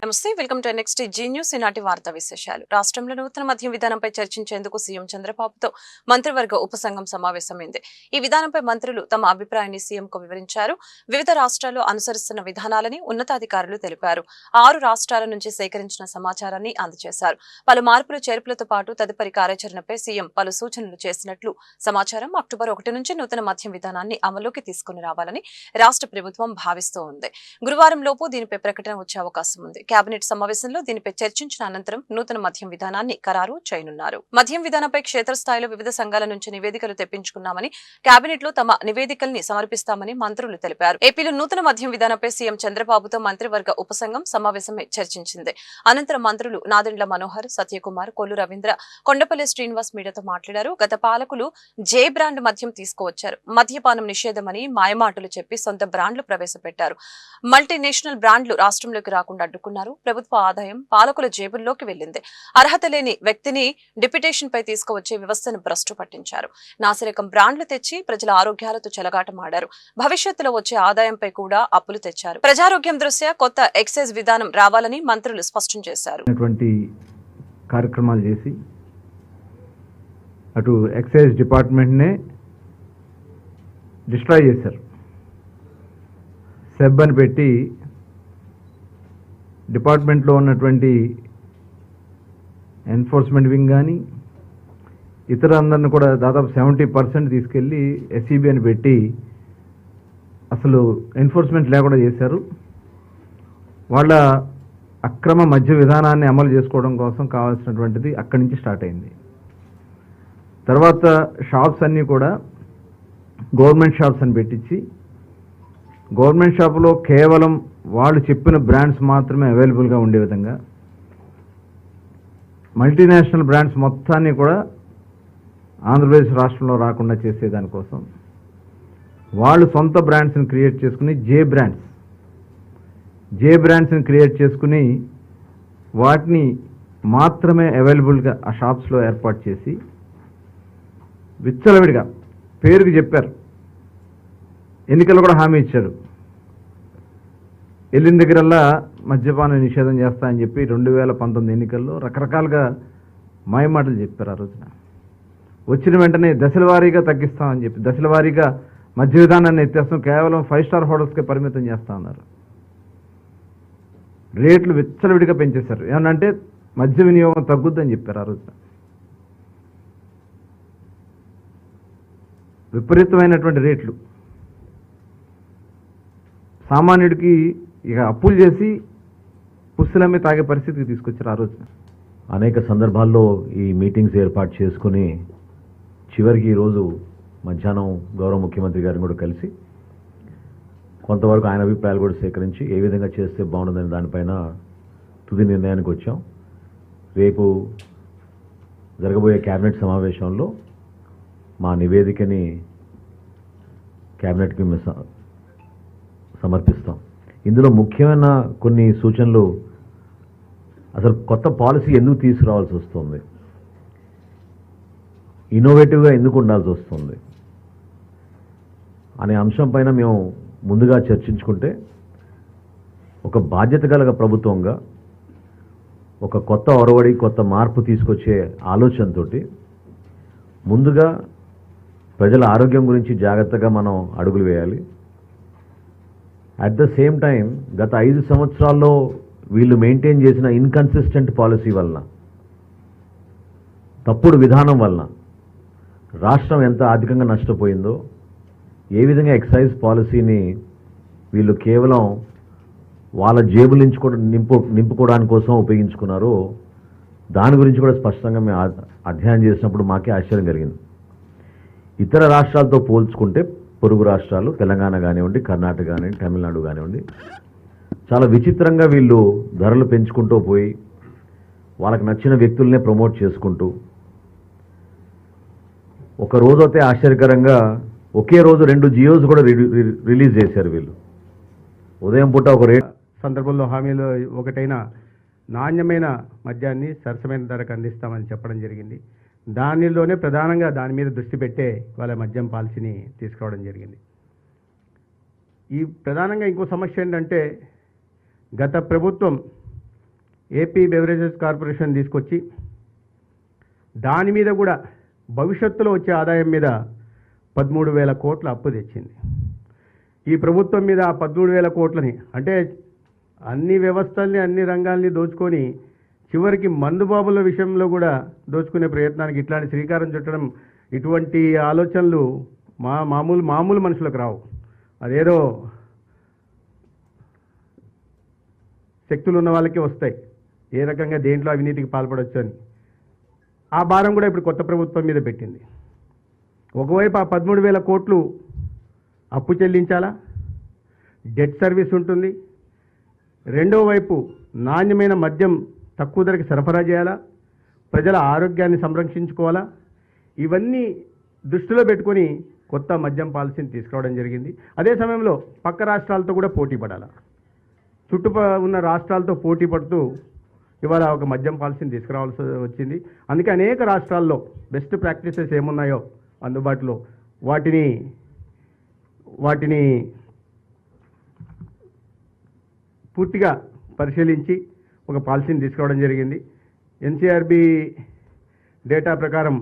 నమస్తే welcome to next Zee News ఈనాటి వార్తా విశేషాలు. రాష్ట్రంలో నూతన మద్యం విధానంపై చర్చించేందుకు సీఎం చంద్రబాబుతో మంత్రివర్గ ఉపసంఘం సమావేశమైంది. ఈ విధానంపై మంత్రులు తమ అభిప్రాయాన్ని సీఎంకు వివరించారు. వివిధ రాష్ట్రాలు అనుసరిస్తున్న విధానాలని ఉన్నతాధికారులు తెలిపారు. 6 రాష్ట్రాల నుంచి సేకరించిన సమాచారాన్ని అందజేశారు. పలు మార్పులు చేర్పులతో పాటు తదుపరి కార్యాచరణపై సీఎం పలు సూచనలు చేసినట్లు సమాచారం. అక్టోబర్ 1 నుంచి నూతన మద్యం విధానాన్ని అమలులోకి తీసుకుని రావాలని రాష్ట్ర ప్రభుత్వం భావిస్తూ ఉంది. గురువారం లోపు దీనిపై ప్రకటన వచ్చే అవకాశం ఉంది. కేబినెట్ సమావేశంలో దీనిపై చర్చించిన అనంతరం నూతన మద్యం విధానాన్ని ఖరారు చేయనున్నారు. మద్యం విధానంపై క్షేత్రస్థాయిలో వివిధ సంఘాల నుంచి నివేదికలు తెప్పించుకున్నామని, కేబినెట్ లో తమ నివేదికల్ని సమర్పిస్తామని మంత్రులు తెలిపారు. ఏపీలో నూతన మద్యం విధానంపై సీఎం చంద్రబాబుతో మంత్రివర్గ ఉపసంఘం సమావేశమై చర్చించింది. అనంతరం మంత్రులు నాదెండ్ల మనోహర్, సత్యకుమార్, కొల్లు రవీంద్ర, కొండపల్లి శ్రీనివాస్ మీడియాతో మాట్లాడారు. గత పాలకులు జే బ్రాండ్ మద్యం తీసుకువచ్చారు. మద్యపానం నిషేధమని మాయమాటలు చెప్పి సొంత బ్రాండ్లు ప్రవేశపెట్టారు. మల్టీనేషనల్ బ్రాండ్లు రాష్ట్రంలోకి రాకుండా అడ్డుకున్నారు. ప్రభుత్వ ఆదాయం పాలకుల జేబుల్లోకి వెళ్లింది. అర్హత లేని వ్యక్తిని డిప్యుటేషన్ పై తీసుకువచ్చే వ్యవస్థను భ్రష్టు పట్టించారు. నాసిరకం బ్రాండ్లు తెచ్చి ప్రజల ఆరోగ్యాలతో చెలగాటమాడారు. భవిష్యత్తులో వచ్చే ఆదాయంపై కూడా అప్పులు తెచ్చారు. ప్రజారోగ్యం దృష్ట్యా కొత్త ఎక్సైజ్ విధానం రావాలని మంత్రులు స్పష్టం చేశారు. కార్యక్రమాలు చేసి అటు ఎక్సైజ్ డిపార్ట్మెంట్ నే డిస్ట్రాయ్ చేశారు. సెబ్ అని పెట్టి డిపార్ట్మెంట్లో ఉన్నటువంటి ఎన్ఫోర్స్మెంట్ వింగ్ కానీ ఇతర అందరిని కూడా దాదాపు 70% తీసుకెళ్ళి ఎస్ఈబి అని పెట్టి అసలు ఎన్ఫోర్స్మెంట్ లేకుండా చేశారు. వాళ్ళ అక్రమ మద్య విధానాన్ని అమలు చేసుకోవడం కోసం కావాల్సినటువంటిది అక్కడి నుంచి స్టార్ట్ అయింది. తర్వాత షాప్స్ అన్నీ కూడా గవర్నమెంట్ షాప్స్ అని పెట్టించి గవర్నమెంట్ షాపులో కేవలం వాళ్ళు చెప్పిన బ్రాండ్స్ మాత్రమే అవైలబుల్గా ఉండే విధంగా మల్టీనేషనల్ బ్రాండ్స్ మొత్తాన్ని కూడా ఆంధ్రప్రదేశ్ రాష్ట్రంలో రాకుండా చేసేదానికోసం వాళ్ళు సొంత బ్రాండ్స్ని క్రియేట్ చేసుకుని జే బ్రాండ్స్ని క్రియేట్ చేసుకుని వాటిని మాత్రమే అవైలబుల్గా ఆ షాప్స్లో ఏర్పాటు చేసి విచ్చలవిడిగా పేరుకి చెప్పారు. ఎన్నికల్లో కూడా హామీ ఇచ్చాడు. వెళ్ళిన దగ్గరల్లా మద్యపాన నిషేధం చేస్తా అని చెప్పి 2019 ఎన్నికల్లో రకరకాలుగా మాయమాటలు చెప్పారు. ఆ రోజున వచ్చిన వెంటనే దశల వారీగా తగ్గిస్తామని చెప్పి దశల వారీగా మద్య విధానాన్ని ఎత్తేస్తాం, కేవలం 5 స్టార్ హోటల్స్కే పరిమితం చేస్తా ఉన్నారు. రేట్లు విచ్చలవిడిగా పెంచేశారు. ఏమనంటే మద్య వినియోగం తగ్గుద్దని చెప్పారు. ఆ రోజున విపరీతమైనటువంటి రేట్లు, సామాన్యుడికి ఇక అప్పులు చేసి పుస్తలమ్మి తాగే పరిస్థితికి తీసుకొచ్చారు. ఆ రోజున అనేక సందర్భాల్లో ఈ మీటింగ్స్ ఏర్పాటు చేసుకుని చివరికి ఈరోజు మధ్యాహ్నం గౌరవ ముఖ్యమంత్రి గారిని కూడా కలిసి కొంతవరకు ఆయన అభిప్రాయాలు కూడా సేకరించి ఏ విధంగా చేస్తే బాగుంటుందని దానిపైన తుది నిర్ణయానికి వచ్చాం. రేపు జరగబోయే కేబినెట్ సమావేశంలో మా నివేదికని కేబినెట్కి సమర్పిస్తాం. ఇందులో ముఖ్యమైన కొన్ని సూచనలు, అసలు కొత్త పాలసీ ఎందుకు తీసుకురావాల్సి వస్తుంది, ఇన్నోవేటివ్గా ఎందుకు ఉండాల్సి వస్తుంది అనే అంశం పైన మేము ముందుగా చర్చించుకుంటే ఒక బాధ్యత గల ప్రభుత్వంగా ఒక కొత్త ఒరవడి, కొత్త మార్పు తీసుకొచ్చే ఆలోచనతో ముందుగా ప్రజల ఆరోగ్యం గురించి జాగ్రత్తగా మనం అడుగులు వేయాలి. అట్ ద సేమ్ టైం గత 5 సంవత్సరాల్లో వీళ్ళు మెయింటైన్ చేసిన ఇన్కన్సిస్టెంట్ పాలసీ వలన, తప్పుడు విధానం వలన రాష్ట్రం ఎంత ఆర్థికంగా నష్టపోయిందో, ఏ విధంగా ఎక్సైజ్ పాలసీని వీళ్ళు కేవలం వాళ్ళ జేబులు నింపుకోవడానికి కోసం ఉపయోగించుకున్నారో దాని గురించి కూడా స్పష్టంగా మేము అధ్యయనం చేసినప్పుడు మాకే ఆశ్చర్యం కలిగింది. ఇతర రాష్ట్రాలతో పోల్చుకుంటే పొరుగు రాష్ట్రాలు తెలంగాణ కానివ్వండి, కర్ణాటక కానివ్వండి, తమిళనాడు కానివ్వండి, చాలా విచిత్రంగా వీళ్ళు ధరలు పెంచుకుంటూ పోయి వాళ్ళకి నచ్చిన వ్యక్తులనే ప్రమోట్ చేసుకుంటూ, ఒక రోజు అయితే ఆశ్చర్యకరంగా ఒకే రోజు 2 జియోస్ కూడా రిలీజ్ చేశారు వీళ్ళు. ఉదయం పూట ఒక రేట్ సందర్భంలో హామీలో ఒకటైన నాణ్యమైన మద్యాన్ని సరసమైన ధరకు అందిస్తామని చెప్పడం జరిగింది. దానిలోనే ప్రధానంగా దాని మీద దృష్టి పెట్టే వాళ్ళ మద్యం పాలసీని తీసుకురావడం జరిగింది. ఈ ప్రధానంగా ఇంకో సమస్య ఏంటంటే గత ప్రభుత్వం ఏపీ బెవరేజెస్ కార్పొరేషన్ తీసుకొచ్చి దాని మీద కూడా భవిష్యత్తులో వచ్చే ఆదాయం మీద 13,000 కోట్ల అప్పు తెచ్చింది. ఈ ప్రభుత్వం మీద ఆ 13,000 కోట్లని అంటే అన్ని వ్యవస్థల్ని అన్ని రంగాల్ని దోచుకొని చివరికి మందుబాబుల విషయంలో కూడా దోచుకునే ప్రయత్నానికి ఇట్లాంటి శ్రీకారం చుట్టడం, ఇటువంటి ఆలోచనలు మామూలు మనుషులకు రావు. అదేదో శక్తులు ఉన్న వాళ్ళకే వస్తాయి, ఏ రకంగా దేంట్లో అవినీతికి పాల్పడవచ్చు అని. ఆ భారం కూడా ఇప్పుడు కొత్త ప్రభుత్వం మీద పెట్టింది. ఒకవైపు ఆ 13,000 కోట్లు అప్పు చెల్లించాలా, డెట్ సర్వీస్ ఉంటుంది. రెండో వైపు నాణ్యమైన మద్యం తక్కువ ధరకి సరఫరా చేయాలా, ప్రజల ఆరోగ్యాన్ని సంరక్షించుకోవాలా. ఇవన్నీ దృష్టిలో పెట్టుకొని కొత్త మద్యం పాలసీని తీసుకురావడం జరిగింది. అదే సమయంలో పక్క రాష్ట్రాలతో కూడా పోటీ పడాలా, ఉన్న రాష్ట్రాలతో పోటీ పడుతూ ఇవాళ ఒక మద్యం పాలసీని తీసుకురావాల్సి వచ్చింది. అందుకే అనేక రాష్ట్రాల్లో బెస్ట్ ప్రాక్టీసెస్ ఏమున్నాయో అందుబాటులో వాటిని పూర్తిగా పరిశీలించి ఒక పాలసీని తీసుకురావడం జరిగింది. ఎన్సీఆర్బీ డేటా ప్రకారం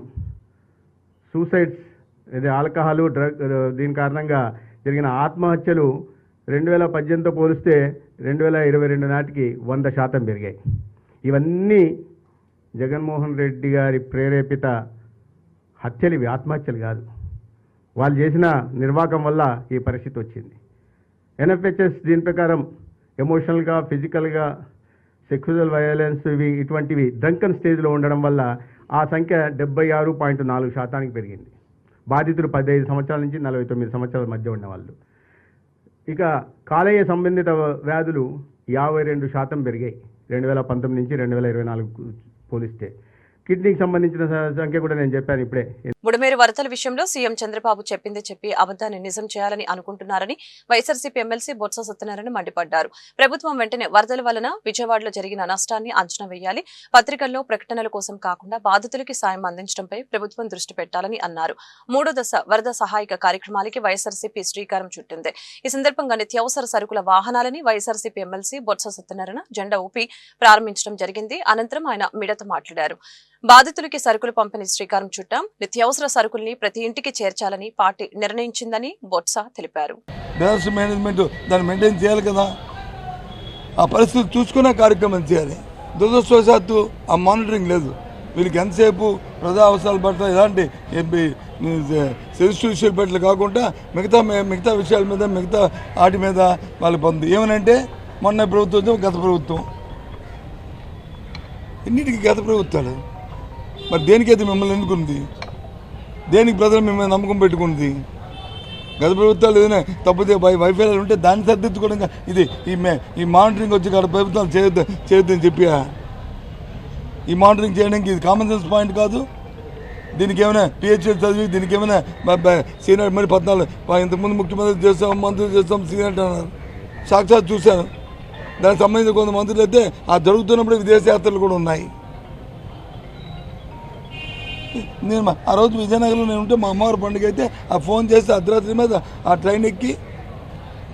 సూసైడ్స్, ఇది ఆల్కహాలు, డ్రగ్, దీని కారణంగా జరిగిన ఆత్మహత్యలు 2018తో పోలిస్తే 2022 నాటికి 100% పెరిగాయి. ఇవన్నీ జగన్మోహన్ రెడ్డి గారి ప్రేరేపిత హత్యలు, ఇవి ఆత్మహత్యలు కాదు. వాళ్ళు చేసిన నిర్వాహకం వల్ల ఈ పరిస్థితి వచ్చింది. ఎన్ఎఫ్హెచ్ఎస్ దీని ప్రకారం ఎమోషనల్గా, ఫిజికల్గా, సెక్సువల్ వైలెన్స్ ఇటువంటివి డ్రంకన్ స్టేజ్లో ఉండడం వల్ల ఆ సంఖ్య 76.4% పెరిగింది. బాధితులు 15 సంవత్సరాల నుంచి 49 సంవత్సరాల మధ్య ఉన్నవాళ్ళు. ఇక కాలేయ సంబంధిత వ్యాధులు 52% పెరిగాయి 2019 నుంచి 2024 పోలిస్తే. కిడ్నీకి సంబంధించిన సంఖ్య కూడా నేను చెప్పాను ఇప్పుడే. బుడమేరు వరదల విషయంలో సీఎం చంద్రబాబు చెప్పింది చెప్పి అబద్ధాన్ని నిజం చేయాలని అనుకుంటున్నారని వైఎస్ఆర్సీపీ ఎమ్మెల్సీ బొత్స సత్యనారాయణ మండిపడ్డారు. ప్రభుత్వం వెంటనే వరదల వలన విజయవాడలో జరిగిన నష్టాన్ని అంచనా వేయాలి, పత్రికల్లో ప్రకటనల కోసం కాకుండా బాధితులకి సాయం అందించడంపై ప్రభుత్వం దృష్టి పెట్టాలని అన్నారు. 3వ దశ వరద సహాయక కార్యక్రమాలకి వైఎస్ఆర్సీపీ శ్రీకారం చుట్టింది. ఈ సందర్భంగా నిత్యావసర సరుకుల వాహనాలని వైఎస్ఆర్సీపీ ఎమ్మెల్సీ బొత్స సత్యనారాయణ జెండా ఊపి ప్రారంభించడం జరిగింది. అనంతరం ఆయన మీడియాతో మాట్లాడారు. బాధితులకి సరుకులు పంపిణీ శ్రీకారం చుట్టాం, నిత్యావసర సరుకుల్ని ప్రతి ఇంటికి చేర్చాలని పార్టీ నిర్ణయించిందని బొత్స తెలిపారు. మేనేజ్మెంట్ దాన్ని మెయింటైన్ చేయాలి కదా, ఆ పరిస్థితి చూసుకునే కార్యక్రమం చేయాలి. దురదృష్టవశాత్తు ఆ మానిటరింగ్ లేదు. వీళ్ళకి ఎంతసేపు ప్రజా అవసరాలు పడతాయి, ఎలాంటి సెన్సిటివ్ ఇష్యూలు పెట్టలు కాకుండా మిగతా విషయాల మీద, మిగతా వాటి మీద వాళ్ళు పొంది ఏమనంటే మొన్న ప్రభుత్వం, గత ప్రభుత్వం, ఎన్నిటికీ గత ప్రభుత్వాలు. మరి దేనికైతే మిమ్మల్ని ఎన్నుకుంది, దేనికి ప్రజలు మిమ్మల్ని నమ్మకం పెట్టుకుంది? గత ప్రభుత్వాలు ఏదైనా తప్పితే వైఫల్యాలు ఉంటే దాన్ని సర్దిద్దుకోవడం. ఇది ఈ మానిటరింగ్ వచ్చి గత ప్రభుత్వాలు చేయొద్దని చెప్పి ఈ మానిటరింగ్ చేయడానికి ఇది కామన్ సెన్స్ పాయింట్ కాదు. దీనికి ఏమైనా పిహెచ్డీ చదివి దీనికి ఏమైనా సీనియర్ మరి 14 ఇంతకుముందు ముఖ్యమంత్రి చేస్తాం, మంత్రులు చేస్తాం, సీనియర్ అన్నారు. సాక్షాత్ చూశాను. దానికి సంబంధించిన కొంత మంత్రులు అయితే ఆ జరుగుతున్నప్పుడు విదేశయాత్రలు కూడా ఉన్నాయి. నేను ఆ రోజు విజయనగరంలో నేను ఉంటే మా అమ్మవారి పండుగ అయితే ఆ ఫోన్ చేస్తే అర్ధరాత్రి మీద ఆ ట్రైన్ ఎక్కి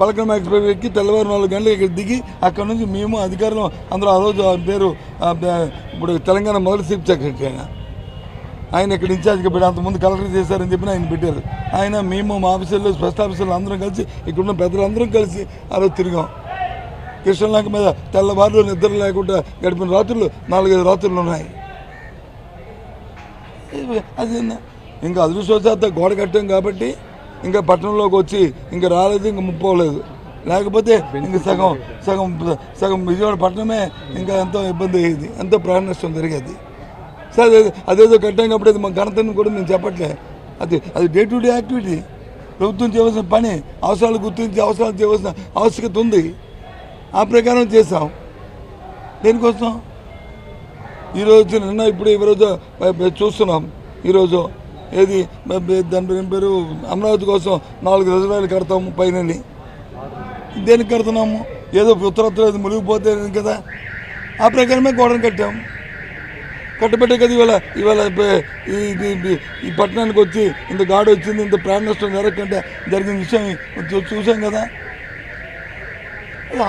పలకం ఎక్స్ప్రెస్ ఎక్కి తెల్లవారు 4 గంటలకు ఇక్కడ దిగి అక్కడ నుంచి మేము అధికారులు అందరూ ఆ రోజు పేరు ఇప్పుడు తెలంగాణ మొదటి చీఫ్ సెక్రటరీ ఆయన ఇక్కడ ఇన్ఛార్జ్గా పెట్టి అంతకుముందు కలెక్టర్ చేశారని చెప్పి ఆయన పెట్టారు. ఆయన మేము మా ఆఫీసర్లు, స్పెషల్ ఆఫీసర్లు అందరం కలిసి ఇక్కడున్న పెద్దలందరం కలిసి ఆ రోజు తిరిగాం. కృష్ణలంక మీద తెల్లవారులు నిద్ర లేకుండా గడిపిన రాత్రులు 4-5 రాత్రులు ఉన్నాయి. అది ఇంకా అదృష్టవశాత్తు గోడ కట్టాం కాబట్టి ఇంకా పట్టణంలోకి వచ్చి ఇంకా రాలేదు, ఇంకా ముప్పోలేదు. లేకపోతే ఇంకా సగం విజయవాడ పట్టణమే ఇంకా ఎంతో ఇబ్బంది అయ్యేది, ఎంతో ప్రాణ నష్టం జరిగేది. సరే అదేదో కట్టాం కాబట్టి అది మా ఘనతను కూడా మేము చెప్పట్లే. అది డే టు డే యాక్టివిటీ. ప్రభుత్వం చేయవలసిన పని, అవసరాలు గుర్తించి అవసరాలు చేయవలసిన ఆవశ్యకత ఉంది. ఆ ప్రకారం చేసాం. దేనికోసం ఈరోజు నిన్న ఇప్పుడు ఈరోజు చూస్తున్నాం. ఈరోజు ఏది దాని పేరు అమరావతి కోసం 4 రిజర్వాయర్లు కడతాము పైనని. దేనికి కడుతున్నాము? ఏదో ఉత్తరత్తులు అది మునిగిపోతే కదా, ఆ ప్రకారమే గోడను కట్టాము. కట్టబెట్టే కదా ఇవాళ ఈ పట్టణానికి వచ్చి ఇంత గాడి వచ్చింది, ఇంత ప్రాణ నష్టం జరగకుండా జరిగిన విషయం చూసాం కదా.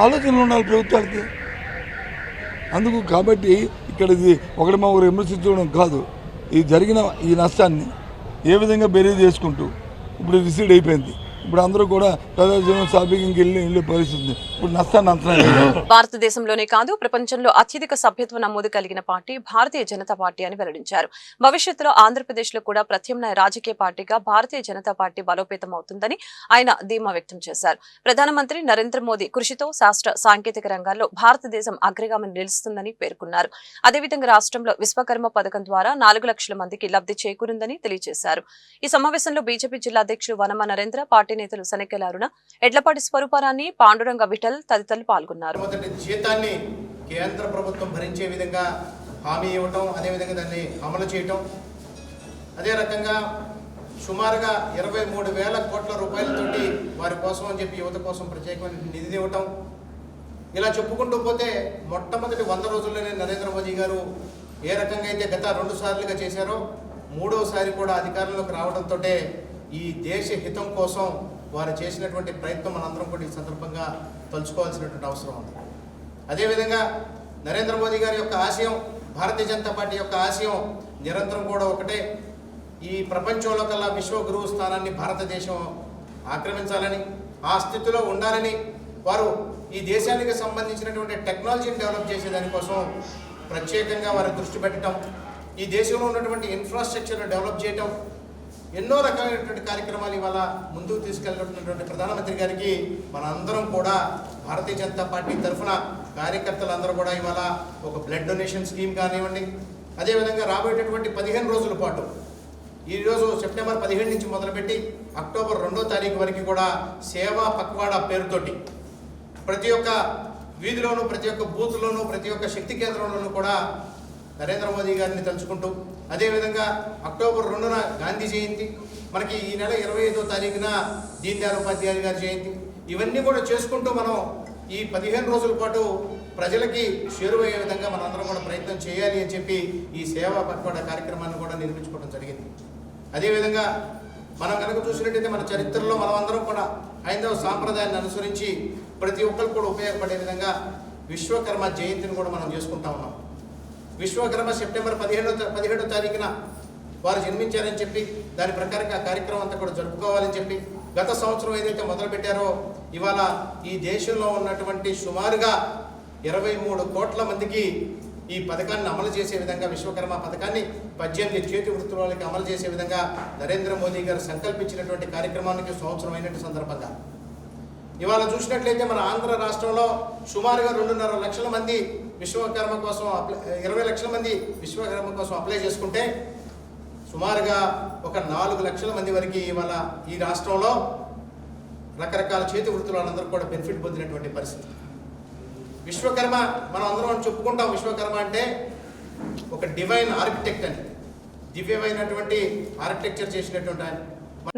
ఆలోచనలు ఉండాలి ప్రభుత్వాలకి. అందుకు కాబట్టి ఇక్కడ ఇది ఒకటి మా ఊరు విమర్శించడం కాదు, ఈ జరిగిన ఈ నష్టాన్ని ఏ విధంగా బెరీజ్ చేసుకుంటూ ఇప్పుడు రిసీడ్ అయిపోయింది. ఇప్పుడు అందరూ కూడా ప్రజాజీవనం సాఫీకి వెళ్ళే పరిస్థితి. ఇప్పుడు నష్టాన్ని అంచనా వేయాలి. భారతదేశంలోనే కాదు ప్రపంచంలో అత్యధిక సభ్యత్వ నమోదు కలిగిన పార్టీ భారతీయ జనతా పార్టీ అని వెల్లడించారు. భవిష్యత్తులో ఆంధ్రప్రదేశ్ లో కూడా ప్రత్యామ్నాయ రాజకీయ పార్టీగా భారతీయ జనతా పార్టీ బలోపేతం అవుతుందని ఆయన ధీమా వ్యక్తం చేశారు. ప్రధానమంత్రి నరేంద్ర మోదీ కృషితో శాస్త్ర సాంకేతిక రంగాల్లో భారతదేశం అగ్రగామి నిలుస్తుందని పేర్కొన్నారు. అదేవిధంగా రాష్ట్రంలో విశ్వకర్మ పథకం ద్వారా 4 లక్షల మందికి లబ్ధి చేకూరిందని తెలియజేశారు. ఈ సమావేశంలో బీజేపీ జిల్లా అధ్యక్షులు వనమ నరేంద్ర, పార్టీ నేతలు సనకెల అరుణ, ఎడ్లపాటి స్వరూపారాన్ని, పాండురంగ విఠల్ తదితరులు పాల్గొన్నారు. మొదటి జీతాన్ని కేంద్ర ప్రభుత్వం భరించే విధంగా హామీ ఇవ్వటం, అదేవిధంగా దాన్ని అమలు చేయటం, అదే రకంగా సుమారుగా 23,000 కోట్ల రూపాయలతోటి వారి కోసం అని చెప్పి యువత కోసం ప్రత్యేకమైన నిధి ఇవ్వటం, ఇలా చెప్పుకుంటూ పోతే మొట్టమొదటి 100 రోజుల్లోనే నరేంద్ర మోదీ గారు ఏ రకంగా అయితే గత 2 సార్లుగా చేశారో 3వసారి కూడా అధికారంలోకి రావడంతో ఈ దేశ హితం కోసం వారు చేసినటువంటి ప్రయత్నం మనందరం కూడా ఈ సందర్భంగా తలుచుకోవాల్సినటువంటి అవసరం ఉంది. అదేవిధంగా నరేంద్ర మోదీ గారి యొక్క ఆశయం, భారతీయ జనతా పార్టీ యొక్క ఆశయం నిరంతరం కూడా ఒకటే, ఈ ప్రపంచంలో కల్లా విశ్వగురువు స్థానాన్ని భారతదేశం ఆక్రమించాలని, ఆ స్థితిలో ఉండాలని వారు ఈ దేశానికి సంబంధించినటువంటి టెక్నాలజీని డెవలప్ చేసేదానికోసం ప్రత్యేకంగా వారు దృష్టి పెట్టడం, ఈ దేశంలో ఉన్నటువంటి ఇన్ఫ్రాస్ట్రక్చర్ను డెవలప్ చేయటం, ఎన్నో రకాలైనటువంటి కార్యక్రమాలు ఇవాళ ముందుకు తీసుకెళ్ళినటువంటి ప్రధానమంత్రి గారికి మనందరం కూడా భారతీయ జనతా పార్టీ తరఫున కార్యకర్తలందరూ కూడా ఇవాళ ఒక బ్లడ్ డొనేషన్ స్కీమ్ కానివ్వండి, అదేవిధంగా రాబోయేటటువంటి 15 రోజుల పాటు ఈరోజు సెప్టెంబర్ 17 నుంచి మొదలుపెట్టి అక్టోబర్ 2వ తారీఖు వరకు కూడా సేవా పక్వాడా పేరుతోటి ప్రతి ఒక్క వీధిలోనూ, ప్రతి ఒక్క బూత్లోనూ, ప్రతి ఒక్క శక్తి కేంద్రంలోనూ కూడా నరేంద్ర మోదీ గారిని తలుచుకుంటూ, అదేవిధంగా అక్టోబర్ 2న గాంధీ జయంతి, మనకి ఈ నెల 25వ తారీఖున దీన్ దయాళ్ ఉపాధ్యాయ గారి జయంతి, ఇవన్నీ కూడా చేసుకుంటూ మనం ఈ 15 రోజుల పాటు ప్రజలకి చేరువయ్యే విధంగా మనందరం కూడా ప్రయత్నం చేయాలి అని చెప్పి ఈ సేవా పక్వాడా కార్యక్రమాన్ని కూడా నిర్మించుకోవడం జరిగింది. అదేవిధంగా మనం కనుక చూసినట్టయితే మన చరిత్రలో మనమందరం కూడా హైందవ సాంప్రదాయాన్ని అనుసరించి ప్రతి ఒక్కరు కూడా ఉపయోగపడే విధంగా విశ్వకర్మ జయంతిని కూడా మనం చేసుకుంటా ఉన్నాం. విశ్వకర్మ సెప్టెంబర్ 17వ తారీఖున వారు జన్మించారని చెప్పి దాని ప్రకారంగా కార్యక్రమం అంతా కూడా జరుపుకోవాలని చెప్పి గత సంవత్సరం ఏదైతే మొదలుపెట్టారో ఇవాళ ఈ దేశంలో ఉన్నటువంటి సుమారుగా 23 కోట్ల మందికి ఈ పథకాన్ని అమలు చేసే విధంగా, విశ్వకర్మ పథకాన్ని 18 చేతి వృత్తుల వాళ్ళకి అమలు చేసే విధంగా నరేంద్ర మోదీ గారు సంకల్పించినటువంటి కార్యక్రమానికి సంవత్సరం అయినట్టు సందర్భంగా ఇవాళ చూసినట్లయితే మన ఆంధ్ర రాష్ట్రంలో సుమారుగా 2.5 లక్షల మంది విశ్వకర్మ కోసం 20 లక్షల మంది విశ్వకర్మ కోసం అప్లై చేసుకుంటే సుమారుగా ఒక 4 లక్షల మంది వరకు ఇవాళ ఈ రాష్ట్రంలో రకరకాల చేతి వృత్తులు వాళ్ళందరూ కూడా బెనిఫిట్ పొందినటువంటి పరిస్థితి. విశ్వకర్మ మనం అందరం చెప్పుకుంటాం, విశ్వకర్మ అంటే ఒక డివైన్ ఆర్కిటెక్ట్ అని, దివ్యమైనటువంటి ఆర్కిటెక్చర్ చేసినటువంటి ఆయన.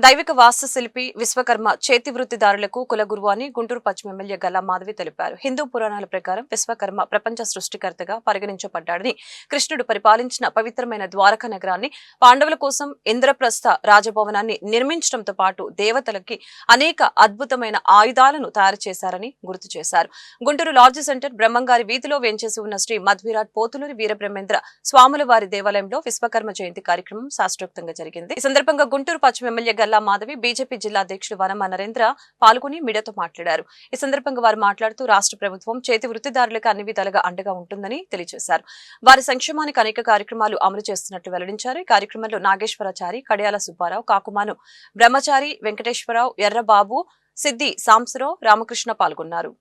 దైవిక వాస్తుశిల్పి విశ్వకర్మ చేతి వృత్తిదారులకు కులగురువు అని గుంటూరు పశ్చిమ ఎమ్మెల్యే గల్లా మాధవి తెలిపారు. హిందూ పురాణాల ప్రకారం విశ్వకర్మ ప్రపంచ సృష్టికర్తగా పరిగణించబడ్డాడని, కృష్ణుడు పరిపాలించిన పవిత్రమైన ద్వారకా నగరాన్ని, పాండవుల కోసం ఇంద్రప్రస్థ రాజభవనాన్ని నిర్మించడంతో పాటు దేవతలకి అనేక అద్భుతమైన ఆయుధాలను తయారు చేశారని గుర్తు చేశారు. గుంటూరు లాడ్జి సెంటర్ బ్రహ్మంగారి వీధిలో వేంచేసి ఉన్న శ్రీ మధ్విరాట్ పోతులూరి వీరబ్రహ్మేంద్ర స్వాముల వారి దేవాలయంలో విశ్వకర్మ జయంతి కార్యక్రమం శాస్త్రోక్తంగా జరిగింది. ఈ సందర్భంగా గుంటూరు పశ్చిమ ఎమ్మెల్యే గల్లా మాధవి, బీజేపీ జిల్లా అధ్యక్షులు వనమ నరేంద్ర పాల్గొని మీడియాతో మాట్లాడారు. ఈ సందర్భంగా వారు మాట్లాడుతూ రాష్ట్ర ప్రభుత్వం చేతి వృత్తిదారులకు అన్ని విధాలుగా అండగా ఉంటుందని తెలియజేశారు. వారి సంక్షేమానికి అనేక కార్యక్రమాలు అమలు చేస్తున్నట్లు వెల్లడించారు. ఈ కార్యక్రమంలో నాగేశ్వరాచారి, కడియాల సుబ్బారావు, కాకుమాను బ్రహ్మచారి, వెంకటేశ్వరరావు, ఎర్రబాబు, సిద్ది సాంసరావు, రామకృష్ణ పాల్గొన్నారు.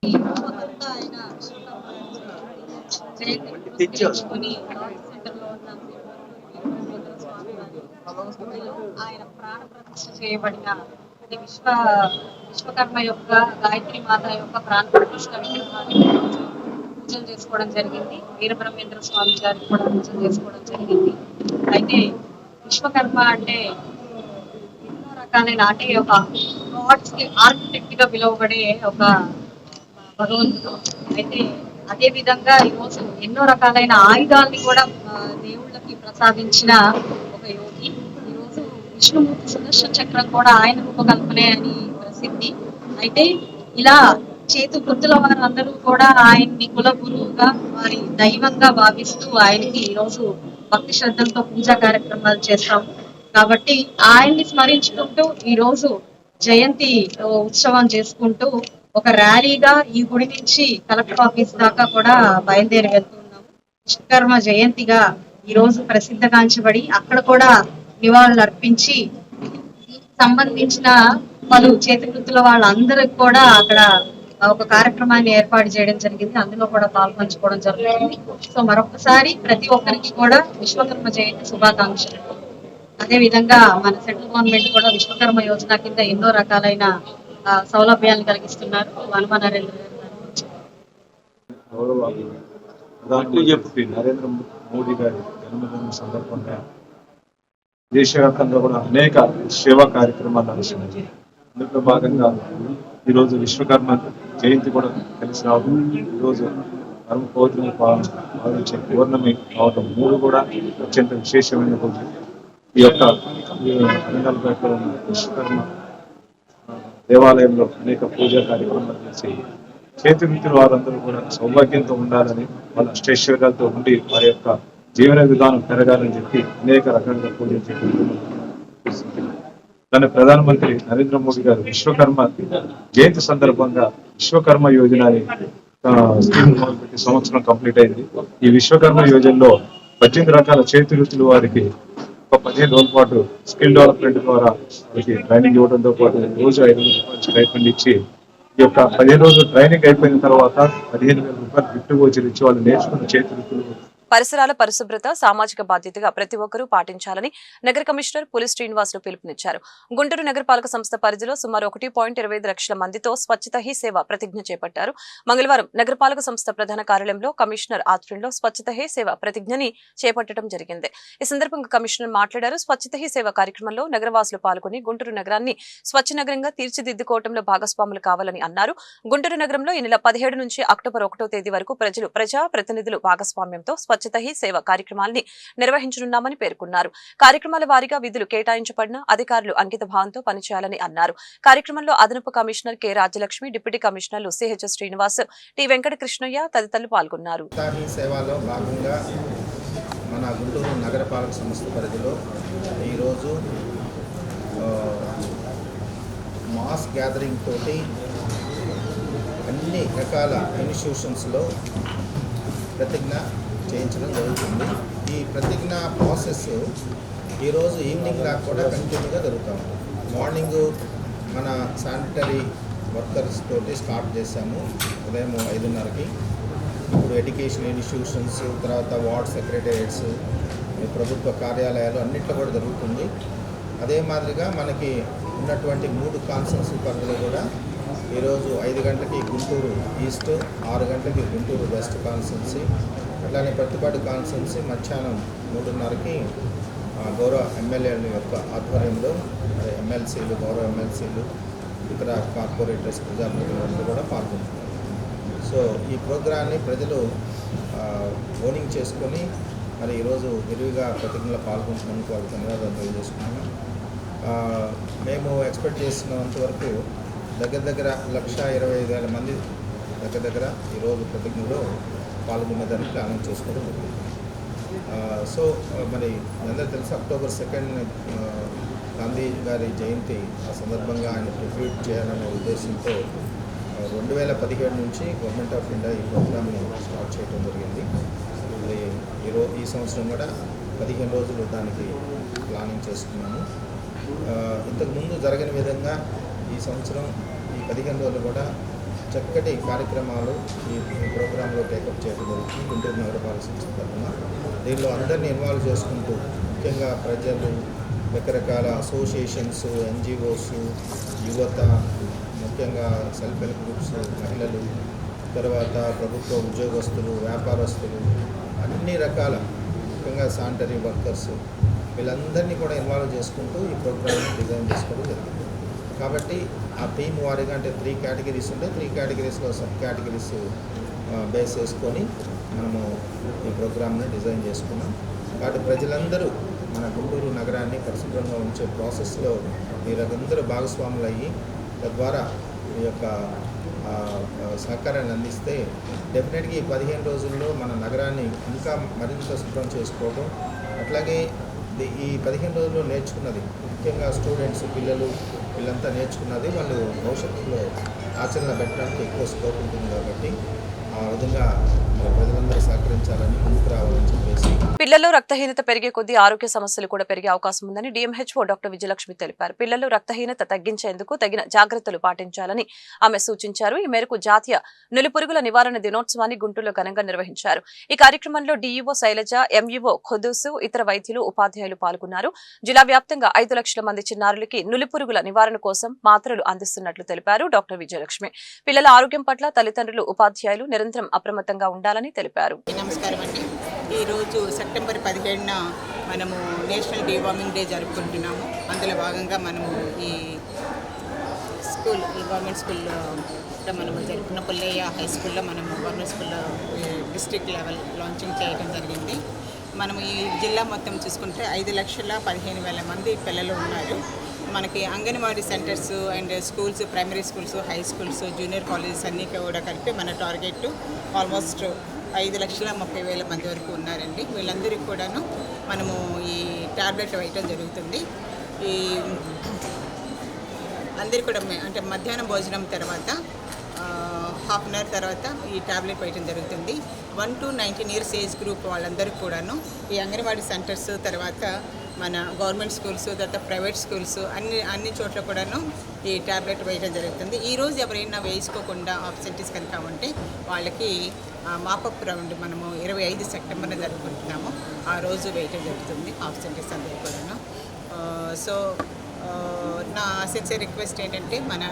ఆయన ప్రాణ ప్రతిష్ఠ చేయబడిన విశ్వకర్మ యొక్క గాయత్రి మాత యొక్క ప్రాణ ప్రతిష్ఠ విగ్రహాన్ని పూజలు చేసుకోవడం జరిగింది. వీరబ్రహ్మేంద్ర స్వామి గారికి కూడా పూజలు చేసుకోవడం జరిగింది. అయితే విశ్వకర్మ అంటే ఎన్నో రకాలైన, అంటే ఒక గాడ్స్ కి ఆర్కిటెక్ట్ గా పిలువబడే ఒక భగవంతుడు. అయితే అదే విధంగా ఈరోజు ఎన్నో రకాలైన ఆయుధాలని కూడా దేవుళ్ళకి ప్రసాదించిన ఒక యోగి. ఈరోజు విష్ణుమూర్తి సుదర్శన చక్రం కూడా ఆయన రూపకల్పనే అని ప్రసిద్ధి. అయితే ఇలా చేతి వృత్తుల వారందరూ కూడా ఆయన్ని కుల గురువుగా వారి దైవంగా భావిస్తూ ఆయనకి ఈరోజు భక్తి శ్రద్ధలతో పూజా కార్యక్రమాలు చేస్తాము. కాబట్టి ఆయన్ని స్మరించుకుంటూ ఈ రోజు జయంతి ఉత్సవం చేసుకుంటూ ఒక ర్యాలీగా ఈ గుడి నుంచి కలెక్టర్ ఆఫీస్ దాకా కూడా బయలుదేరి వెళ్తున్నాము. విశ్వకర్మ జయంతిగా ఈ రోజు ప్రసిద్ధగాంచబడి అక్కడ కూడా నివాళులు అర్పించి సంబంధించిన పలు చేతి వృత్తుల వాళ్ళందరికి కూడా అక్కడ ఒక కార్యక్రమాన్ని ఏర్పాటు చేయడం జరిగింది. అందులో కూడా పాల్పంచుకోవడం జరుగుతుంది. సో మరొకసారి ప్రతి ఒక్కరికి కూడా విశ్వకర్మ జయంతి శుభాకాంక్షలు. అదే విధంగా మన సెంట్రల్ గవర్నమెంట్ కూడా విశ్వకర్మ యోజన కింద ఎన్నో రకాలైన సౌలభ్యాలను కలిగిస్తున్నారు. హనుమ నరేంద్ర ప్రధానమంత్రి నరేంద్ర మోడీ గారి జన్మదినం సందర్భంగా దేశవ్యాప్తంగా కూడా అనేక సేవా కార్యక్రమాలు నడుస్తున్నాయి. అందులో భాగంగా ఈరోజు విశ్వకర్మ జయంతి కూడా కలిసి రావడం, ఈరోజు పరమ పవిత్రమైన భావించే పౌర్ణమి అవడం, మూడు కూడా అత్యంత విశేషమైన రోజు. ఈ యొక్క అనంతపేటలో ఉన్న విశ్వకర్మ దేవాలయంలో అనేక పూజా కార్యక్రమాలు చేసి చేతి వృత్తుల వారందరూ కూడా సౌభాగ్యంతో ఉండాలని, వాళ్ళ అష్టైశ్వర్యాలతో ఉండి వారి యొక్క జీవన విధానం పెరగాలని చెప్పి అనేక రకాలుగా పూజలు చేయడం. దాని ప్రధానమంత్రి నరేంద్ర మోడీ గారు విశ్వకర్మ జయంతి సందర్భంగా విశ్వకర్మ యోజన స్కీమ్ మొదలుపెట్టి సంవత్సరం కంప్లీట్ అయింది. ఈ విశ్వకర్మ యోజనలో 18 రకాల చేతి వృత్తుల వారికి ఒక 15 రోజుల పాటు స్కిల్ డెవలప్మెంట్ ద్వారా వారికి ట్రైనింగ్ ఇవ్వడంతో పాటు రోజు 5,000 రూపాయలు స్టైపెండ్ ఇచ్చి ఈ యొక్క 15 రోజులు ట్రైనింగ్ అయిపోయిన తర్వాత 15,000 రూపాయలు గిఫ్ట్ వోచర్ ఇచ్చి వాళ్ళు నేర్చుకున్న చేతి వృత్తులు. పరిసరాల పరిశుభ్రత సామాజిక బాధ్యతగా ప్రతి ఒక్కరూ పాటించాలని నగర కమిషనర్ పులి శ్రీనివాసులు పిలుపునిచ్చారు. గుంటూరు నగరపాలక సంస్థ పరిధిలో సుమారు 1.25 లక్షల మందితో స్వచ్ఛత హీ సేవ ప్రతిజ్ఞ చేపట్టారు. మంగళవారం నగరపాలక సంస్థ ప్రధాన కార్యాలయంలో కమిషనర్ ఆధ్వర్యంలో స్వచ్ఛత హీ సేవ ప్రతిజ్ఞని చేపట్టడం జరిగింది. ఈ సందర్భంగా కమిషనర్ మాట్లాడారు. స్వచ్ఛత హీ సేవ కార్యక్రమంలో నగరవాసులు పాల్గొని గుంటూరు నగరాన్ని స్వచ్ఛ నగరంగా తీర్చిదిద్దుకోవడంలో భాగస్వాములు కావాలని అన్నారు. గుంటూరు నగరంలో ఈ నెల 17 నుంచి అక్టోబర్ 1వ తేదీ వరకు ప్రజలు ప్రజా ప్రతినిధులు భాగస్వామ్యంతో స్వచ్ఛత హీ సేవ కార్యక్రమాల్ని నిర్వహించనున్నామని పేర్కొన్నారు. కార్యక్రమాల వారీగా విధులు కేటాయించబడిన అధికారులు అంకిత భావంతో పనిచేయాలని అన్నారు. కార్యక్రమంలో అదనపు కమిషనర్ కె రాజ్యలక్ష్మి, డిప్యూటీ కమిషనర్లు సిహెచ్ శ్రీనివాస్, టి వెంకటకృష్ణయ్య తదితరులు పాల్గొన్నారు. సేవలో భాగంగా మన గుంటూరు నగరపాలక సంస్థ పరిధిలో ఈరోజు మాస్ గ్యాదరింగ్ తోటి అన్ని రకాల ఇన్స్టిట్యూషన్స్లో ప్రతిజ్ఞ చేయించడం జరుగుతుంది. ఈ ప్రతిజ్ఞ ప్రాసెస్ ఈరోజు ఈవినింగ్ దాకా కూడా కంటిన్యూగా జరుగుతాం. మార్నింగ్ మన శానిటరీ వర్కర్స్ తోటి స్టార్ట్ చేశాము ఉదయం 5:30కి. ఇప్పుడు ఎడ్యుకేషన్ ఇన్స్టిట్యూషన్స్, తర్వాత వార్డ్ సెక్రటేరియట్స్, ప్రభుత్వ కార్యాలయాలు అన్నిట్లో కూడా జరుగుతుంది. అదే మాదిరిగా మనకి ఉన్నటువంటి 3 కాన్స్టిట్యున్సీ పరిధిలో కూడా ఈరోజు 5 గంటలకి గుంటూరు ఈస్ట్, 6 గంటలకి గుంటూరు వెస్ట్ కాన్స్టిట్యున్సీ, అట్లానే ప్రతిపాడు కాన్స్టిట్యున్సీ మధ్యాహ్నం 3:30కి గౌరవ ఎమ్మెల్యేల యొక్క ఆధ్వర్యంలో ఎమ్మెల్సీలు, గౌరవ ఎమ్మెల్సీలు, ఇతర కార్పొరేటర్స్, ప్రజాప్రతినిధులు కూడా పాల్గొంటున్నారు. సో ఈ ప్రోగ్రాన్ని ప్రజలు ఓనింగ్ చేసుకొని మరి ఈరోజు విరివిగా ప్రతిజ్ఞలో పాల్గొంటున్నందుకు వాళ్ళకి ధన్యవాదాలు తెలియజేసుకున్నాము. మేము ఎక్స్పెక్ట్ చేసినంతవరకు దగ్గర 1,20,000 మంది దగ్గర ఈరోజు ప్రతిజ్ఞలో పాల్గొనేదానికి ప్లానింగ్ చేసుకోవడం జరిగింది. సో మరి అందరూ తెలుసు అక్టోబర్ 2 గాంధీ గారి జయంతి ఆ సందర్భంగా ఆయన ట్రిబ్యూట్ చేయాలనే ఉద్దేశంతో 2017 నుంచి గవర్నమెంట్ ఆఫ్ ఇండియా ఈ ప్రోగ్రామ్ని స్టార్ట్ చేయడం జరిగింది. మరి ఈ సంవత్సరం కూడా 15 రోజులు దానికి ప్లానింగ్ చేసుకున్నాము. ఇంతకుముందు జరగని విధంగా ఈ సంవత్సరం ఈ 15 రోజులు కూడా చక్కటి కార్యక్రమాలు ఈ ప్రోగ్రాంలో టేకప్ చేయడం జరుగుతుంది. గుంటూరు నగరపాలక సంస్థ తరఫున దీనిలో అందరినీ ఇన్వాల్వ్ చేసుకుంటూ ముఖ్యంగా ప్రజలు, రకరకాల అసోసియేషన్స్, ఎన్జిఓస్, యువత, ముఖ్యంగా సెల్ఫ్ హెల్ప్ గ్రూప్స్, మహిళలు, తర్వాత ప్రభుత్వ ఉద్యోగస్తులు, వ్యాపారస్తులు, అన్ని రకాల ముఖ్యంగా శానిటరీ వర్కర్స్, వీళ్ళందరినీ కూడా ఇన్వాల్వ్ చేసుకుంటూ ఈ ప్రోగ్రామ్ని డిజైన్ చేసుకోవడం జరిగింది. కాబట్టి ఆ థీమ్ వారీగా అంటే 3 కేటగిరీస్ ఉంటే 3 కేటగిరీస్లో సబ్ కేటగిరీస్ బేస్ చేసుకొని మనము ఈ ప్రోగ్రామ్ని డిజైన్ చేసుకున్నాం. కాబట్టి ప్రజలందరూ మన గుంటూరు నగరాన్ని పరిశుభ్రంగా ఉంచే ప్రాసెస్లో మీరందరూ భాగస్వాములు అయ్యి తద్వారా ఈ యొక్క సహకారాన్ని అందిస్తే డెఫినెట్గా ఈ 15 రోజుల్లో మన నగరాన్ని ఇంకా మరింత శుభ్రం చేసుకోవడం, అట్లాగే ఈ 15 రోజుల్లో నేర్చుకున్నది, ముఖ్యంగా స్టూడెంట్స్ పిల్లలు వీళ్ళంతా నేర్చుకున్నది వాళ్ళు భవిష్యత్తులో ఆచరణ పెట్టడానికి ఎక్కువ స్కోప్ ఉంటుంది. కాబట్టి ఆ విధంగా ప్రజలందరూ సహకరించాలని, ముందుకు రావాలని చెప్పేసి. పిల్లల్లో రక్తహీనత పెరిగే కొద్దీ ఆరోగ్య సమస్యలు కూడా పెరిగే అవకాశం ఉందని DMHO డాక్టర్ విజయలక్ష్మి తెలిపారు. పిల్లల్లో రక్తహీనత తగ్గించేందుకు తగిన జాగ్రత్తలు పాటించాలని ఆమె సూచించారు. ఈ మేరకు జాతీయ నులిపురుగుల నివారణ దినోత్సవాన్ని గుంటూరులో ఘనంగా నిర్వహించారు. ఈ కార్యక్రమంలో DEO శైలజ, MEO ఖుద్దూసు, ఇతర వైద్యులు, ఉపాధ్యాయులు పాల్గొన్నారు. జిల్లా వ్యాప్తంగా 5 లక్షల మంది చిన్నారులకి నులిపురుగుల నివారణ కోసం మాత్రలు అందిస్తున్నట్లు తెలిపారు డాక్టర్ విజయలక్ష్మి. పిల్లల ఆరోగ్యం పట్ల తల్లిదండ్రులు, ఉపాధ్యాయులు నిరంతరం అప్రమత్తంగా ఉండాలని తెలిపారు. నమస్కారం అండి. ఈరోజు సెప్టెంబర్ 17న మనము నేషనల్ డీవార్మింగ్ డే జరుపుకుంటున్నాము. అందులో భాగంగా మనము ఈ గవర్నమెంట్ స్కూల్లో మనము జరుపుకున్న పుల్లయ్య హై స్కూల్లో మనము గవర్నమెంట్ స్కూల్లో డిస్ట్రిక్ట్ లెవెల్ లాంచింగ్ చేయడం జరిగింది. మనము ఈ జిల్లా మొత్తం చూసుకుంటే 5,15,000 మంది పిల్లలు ఉన్నారు. మనకి anganwadi centres and schools, primary schools, high schools, junior colleges అన్నీ కూడా కలిపి మన టార్గెట్ ఆల్మోస్ట్ 5,30,000 మంది వరకు ఉన్నారండి. వీళ్ళందరికీ కూడాను మనము ఈ టాబ్లెట్ వేయటం జరుగుతుంది. ఈ అందరికీ కూడా అంటే మధ్యాహ్నం భోజనం తర్వాత హాఫ్ అన్ అవర్ తర్వాత ఈ టాబ్లెట్ వేయటం జరుగుతుంది. 1 to 19 years ఏజ్ గ్రూప్ వాళ్ళందరికీ కూడాను ఈ అంగన్వాడీ సెంటర్స్, తర్వాత మన గవర్నమెంట్ స్కూల్స్, తర్వాత ప్రైవేట్ స్కూల్స్ అన్ని చోట్ల కూడాను ఈ టాబ్లెట్ వేయడం జరుగుతుంది. ఈరోజు ఎవరైనా వేసుకోకుండా ఆబ్సెంటీస్ కనుక ఉంటే వాళ్ళకి మాపప్ రౌండ్ మనము 25 సెప్టెంబర్న జరుపుకుంటున్నాము. ఆ రోజు వేయటం జరుగుతుంది ఆబ్సెంటీస్ అందరూ కూడాను. సో నా సిన్సియర్ రిక్వెస్ట్ ఏంటంటే మన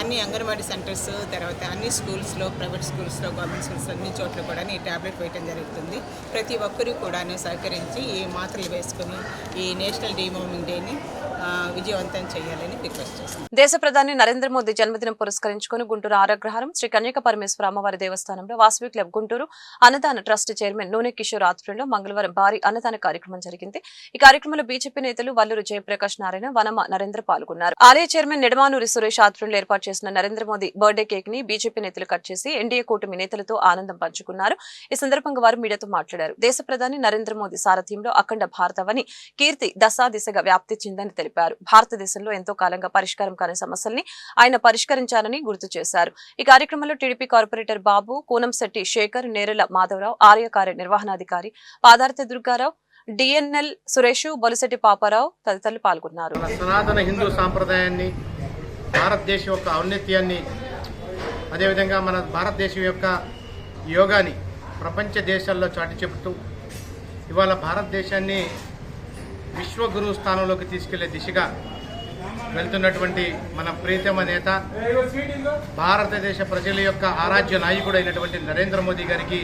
అన్ని అంగన్వాడీ సెంటర్స్, తర్వాత అన్ని స్కూల్స్లో, ప్రైవేట్ స్కూల్స్లో, గవర్నమెంట్ స్కూల్స్లో అన్ని చోట్ల కూడా ఈ టాబ్లెట్ వేయడం జరుగుతుంది. ప్రతి ఒక్కరూ కూడా సహకరించి ఈ మాత్రలు వేసుకుని ఈ నేషనల్ డీవార్మింగ్ డేని విజయవంతం చేయాలని రిక్వెస్ట్ చేస్తున్నాను. దేశ ప్రధాని నరేంద్ర మోదీ జన్మదినం పురస్కరించుకుని గుంటూరు ఆరగ్రహారం శ్రీ కన్యక పరమేశ్వర అమ్మవారి దేవస్థానంలో వాసవి క్లబ్ గుంటూరు అన్నదాన ట్రస్ట్ చైర్మన్ నూనె కిషోర్ ఆధ్వర్యంలో మంగళవారం భారీ అన్నదాన కార్యక్రమం జరిగింది. ఈ కార్యక్రమంలో బీజేపీ నేతలు వల్లూరు జయప్రకాష్ నారాయణ, వనమ నరేంద్ర పాల్గొన్నారు. ఆలయ చైర్మన్ నిడమానూరి సురేష్ ఆధ్వర్యంలో ఏర్పాటు చేసిన నరేంద్ర మోదీ బర్త్డే కేక్ ని బీజేపీ నేతలు కట్ చేసి ఎన్డీఏ కూటమి నేతలతో ఆనందం పంచుకున్నారు. ఈ సందర్భంగా వారు మీడియాతో మాట్లాడారు. దేశ ప్రధాని నరేంద్ర మోదీ సారథ్యంలో అఖండ భారతవని కీర్తి దశాదిశగా వ్యాప్తి చెందని తెలిపారు. భారతదేశంలో ఎంతో కాలంగా పరిష్కారం కాని సమస్యల్ని ఆయన పరిష్కరించారని గుర్తు చేశారు. ఈ కార్యక్రమంలో టీడీపీ కార్పొరేటర్ బాబు, కూనంశెట్టి శేఖర్, నేరెల మాధవరావు, ఆర్య కార్యనిర్వహణాధికారి పాదార్తి దుర్గారావు, డిఎన్ఎల్ సురేష్, బొలిశెట్టి పాపారావు తదితరులు పాల్గొన్నారు. సనాతన హిందూ సాంప్రదాయాన్ని, భారతదేశం యొక్క ఔన్నత్యాన్ని, అదేవిధంగా మన భారతదేశం యొక్క యోగాని ప్రపంచ దేశాల్లో చాటి చెబుతూ ఇవాళ భారతదేశాన్ని విశ్వగురు స్థానంలోకి తీసుకెళ్లే దిశగా వెళ్తున్నటువంటి మన ప్రియతమ నేత, భారతదేశ ప్రజల యొక్క ఆరాధ్య నాయకుడు అయినటువంటి నరేంద్ర మోదీ గారికి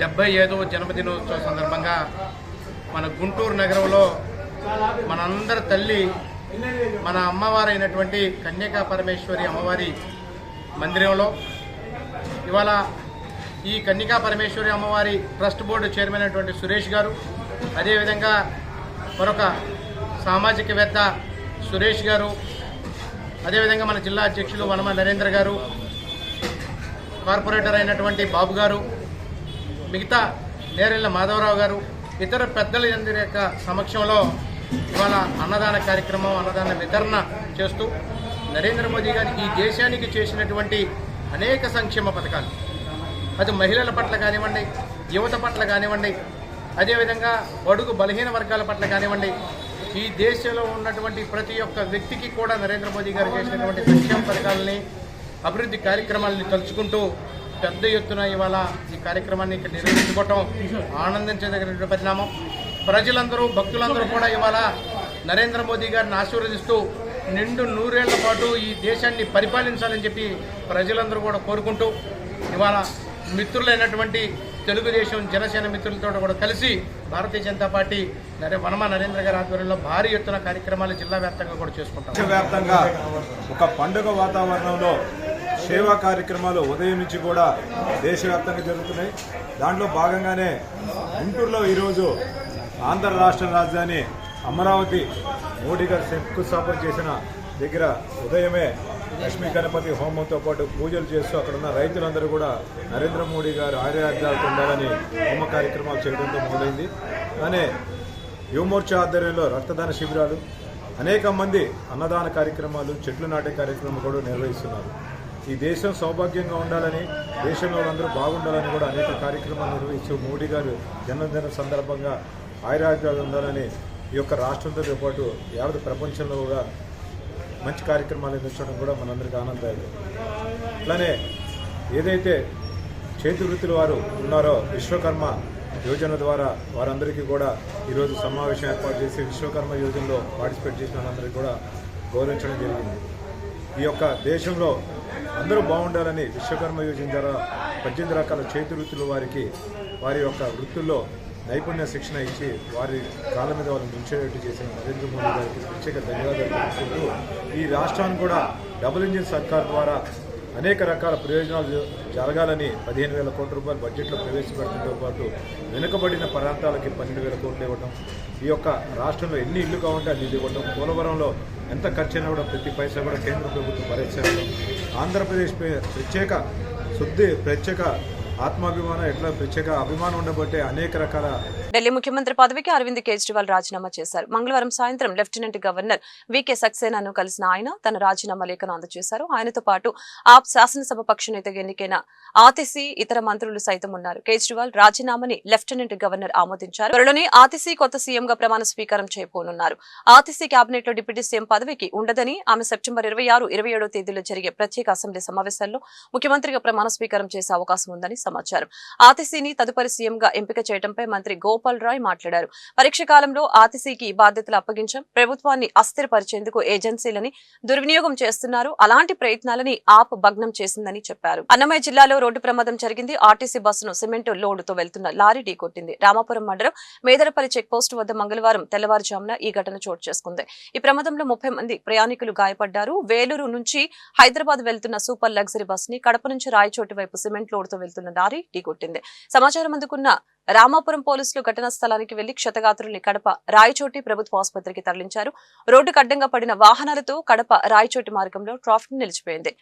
75వ జన్మదినోత్సవ సందర్భంగా మన గుంటూరు నగరంలో మనందరి తల్లి, మన అమ్మవారైనటువంటి కన్యకా పరమేశ్వరి అమ్మవారి మందిరంలో ఇవాళ ఈ కన్యకా పరమేశ్వరి అమ్మవారి ట్రస్ట్ బోర్డు చైర్మన్ అయినటువంటి సురేష్ గారు, అదేవిధంగా మరొక సామాజికవేత్త సురేష్ గారు, అదేవిధంగా మన జిల్లా అధ్యక్షులు వనమ నరేంద్ర గారు, కార్పొరేటర్ అయినటువంటి బాబు గారు, మిగతా నేరెళ్ళ మాధవరావు గారు, ఇతర పెద్దలందరి యొక్క సమక్షంలో ఇవాళ అన్నదాన కార్యక్రమం, అన్నదాన వితరణ చేస్తూ నరేంద్ర మోదీ గారు ఈ దేశానికి చేసినటువంటి అనేక సంక్షేమ పథకాలు, అది మహిళల పట్ల కానివ్వండి, యువత పట్ల కానివ్వండి, అదేవిధంగా బడుగు బలహీన వర్గాల పట్ల కానివ్వండి, ఈ దేశంలో ఉన్నటువంటి ప్రతి ఒక్క వ్యక్తికి కూడా నరేంద్ర మోదీ గారు చేసినటువంటి సంక్షేమ పథకాలని, అభివృద్ధి కార్యక్రమాలని తలుచుకుంటూ పెద్ద ఎత్తున ఇవాళ ఈ కార్యక్రమాన్ని ఇక్కడ నిర్వహించుకోవటం ఆనందించదగిన పరిణామం. ప్రజలందరూ, భక్తులందరూ కూడా ఇవాళ నరేంద్ర మోదీ గారిని ఆశీర్వదిస్తూ నిండు 100 ఏళ్ల పాటు ఈ దేశాన్ని పరిపాలించాలని చెప్పి ప్రజలందరూ కూడా కోరుకుంటూ ఇవాళ మిత్రులైనటువంటి తెలుగుదేశం, జనసేన మిత్రులతో కూడా కలిసి భారతీయ జనతా పార్టీ వనమ నరేంద్ర గారి ఆధ్వర్యంలో భారీ ఎత్తున కార్యక్రమాలు జిల్లా వ్యాప్తంగా కూడా చేసుకుంటాం. దేశవ్యాప్తంగా ఒక పండుగ వాతావరణంలో సేవా కార్యక్రమాలు ఉదయం నుంచి కూడా దేశవ్యాప్తంగా జరుగుతున్నాయి. దాంట్లో భాగంగానే గుంటూరులో ఈరోజు ఆంధ్ర రాష్ట్ర రాజధాని అమరావతి మోడీ గారు శంకుస్థాపన చేసిన దగ్గర ఉదయమే లక్ష్మీ గణపతి హోమంతో పాటు పూజలు చేస్తూ అక్కడ ఉన్న రైతులందరూ కూడా నరేంద్ర మోడీ గారు ఆర్యార్థాలతో ఉండాలని హోమ కార్యక్రమాలు చేయడంతో మొదలైంది. అలానే యువమోర్చా ఆధ్వర్యంలో రక్తదాన శిబిరాలు, అనేక మంది అన్నదాన కార్యక్రమాలు, చెట్లు నాటే కార్యక్రమాలు కూడా నిర్వహిస్తున్నారు. ఈ దేశం సౌభాగ్యంగా ఉండాలని, దేశంలో అందరూ బాగుండాలని కూడా అనేక కార్యక్రమాలు నిర్వహిస్తూ మోడీ గారు జన్మదిన సందర్భంగా ఆయురారోగ్యాలు ఉండాలని ఈ యొక్క రాష్ట్రంతో పాటు యావత్ ప్రపంచంలో కూడా మంచి కార్యక్రమాలు నిర్వహించడం కూడా మనందరికీ ఆనందదాయకం. అట్లానే ఏదైతే చేతి వృత్తుల వారు ఉన్నారో విశ్వకర్మ యోజన ద్వారా వారందరికీ కూడా ఈరోజు సమావేశం ఏర్పాటు చేసి విశ్వకర్మ యోజనలో పార్టిసిపేట్ చేసిన వాళ్ళందరికీ కూడా గౌరవించడం జరిగింది. ఈ యొక్క దేశంలో అందరూ బాగుండాలని విశ్వకర్మ యోజన ద్వారా 18 రకాల చేతి వృత్తుల వారికి వారి యొక్క వృత్తుల్లో నైపుణ్య శిక్షణ ఇచ్చి వారి కాళ్ళ మీద వాళ్ళని నిలిచేటట్టు చేసిన నరేంద్ర మోడీ గారికి ప్రత్యేక ధన్యవాదాలు తెలుపుకుంటూ ఈ రాష్ట్రాన్ని కూడా డబుల్ ఇంజిన్ సర్కార్ ద్వారా అనేక రకాల ప్రయోజనాలు జరగాలని 15,000 కోట్ల రూపాయలు బడ్జెట్లో ప్రవేశపెట్టడంతో పాటు వెనుకబడిన ప్రాంతాలకి 12,000 కోట్లు ఇవ్వడం, ఈ యొక్క రాష్ట్రంలో ఎన్ని ఇల్లు కావాలంటే అన్ని ఇవ్వడం, పోలవరంలో ఎంత ఖర్చైనా కూడా ప్రతి పైసా కూడా కేంద్ర ప్రభుత్వం భరించడం, ఆంధ్రప్రదేశ్ ప్రత్యేక ఆత్మాభిమానం ఎట్లా ప్రత్యేక అభిమానం ఉండబట్టే అనేక రకాల. ఢిల్లీ ముఖ్యమంత్రి పదవికి అరవింద్ కేజ్రీవాల్ రాజీనామా చేశారు. మంగళవారం సాయంత్రం లెఫ్టినెంట్ గవర్నర్ వికే సక్సేనాను కలిసిన ఆయన తన రాజీనామా లేఖను అందజేశారు. ఆయనతో పాటు ఆప్ శాసనసభ పక్ష నేతగా ఎన్నికైన ఆతిసి ఇతర మంత్రులు సైతం ఉన్నారు. కేజ్రీవాల్ రాజీనామాని లెఫ్టినెంట్ గవర్నర్ ఆమోదించారు. త్వరలోనే ఆతిసి కొత్త సీఎంగా ప్రమాణ స్వీకారం చేయబోనున్నారు. ఆతిసి కేబినెట్ లో డిప్యూటీ సీఎం పదవికి ఉండదని ఆమె సెప్టెంబర్ 26, 27 తేదీలో జరిగే ప్రత్యేక అసెంబ్లీ సమావేశాల్లో ముఖ్యమంత్రిగా ప్రమాణ స్వీకారం చేసే అవకాశం ఉందని సమాచారం. ఆతిసిని తదుపరి సీఎంగా ఎంపిక చేయడంపై మంత్రి గోపాల్ రాయ్ మాట్లాడారు. పరీక్ష కాలంలో ఆతిసికి బాధ్యతలు అప్పగించడం ప్రభుత్వాన్ని అస్థిరపరిచేందుకు ఏజెన్సీలని దుర్వినియోగం చేస్తున్నారు. అలాంటి ప్రయత్నాలని ఆప్ భగ్నం చేసిందని చెప్పారు. అన్నమయ్య జిల్లాలో రోడ్డు ప్రమాదం జరిగింది. ఆర్టీసీ బస్సును సిమెంటు లోడుతో వెళ్తున్న లారీ ఢీకొట్టింది. రామాపురం మండలం మేదరపల్లి చెక్పోస్టు వద్ద మంగళవారం తెల్లవారుజామున ఈ ఘటన చోటు చేసుకుంది. ఈ ప్రమాదంలో 30 మంది ప్రయాణికులు గాయపడ్డారు. వేలూరు నుంచి హైదరాబాద్ వెళ్తున్న సూపర్ లగ్జరీ బస్ ని కడప నుంచి రాయచోటి వైపు సిమెంట్ లోడుతో వెళ్తున్న లారీ ఢీకొట్టింది. సమాచారం అందుకున్న రామాపురం పోలీసులు ఘటనా స్థలానికి వెళ్లి క్షతగాత్రుల్ని కడప రాయచోటి ప్రభుత్వ ఆసుపత్రికి తరలించారు. రోడ్డుకు అడ్డంగా పడిన వాహనాలతో కడప రాయచోటి మార్గంలో ట్రాఫిక్ నిలిచిపోయింది.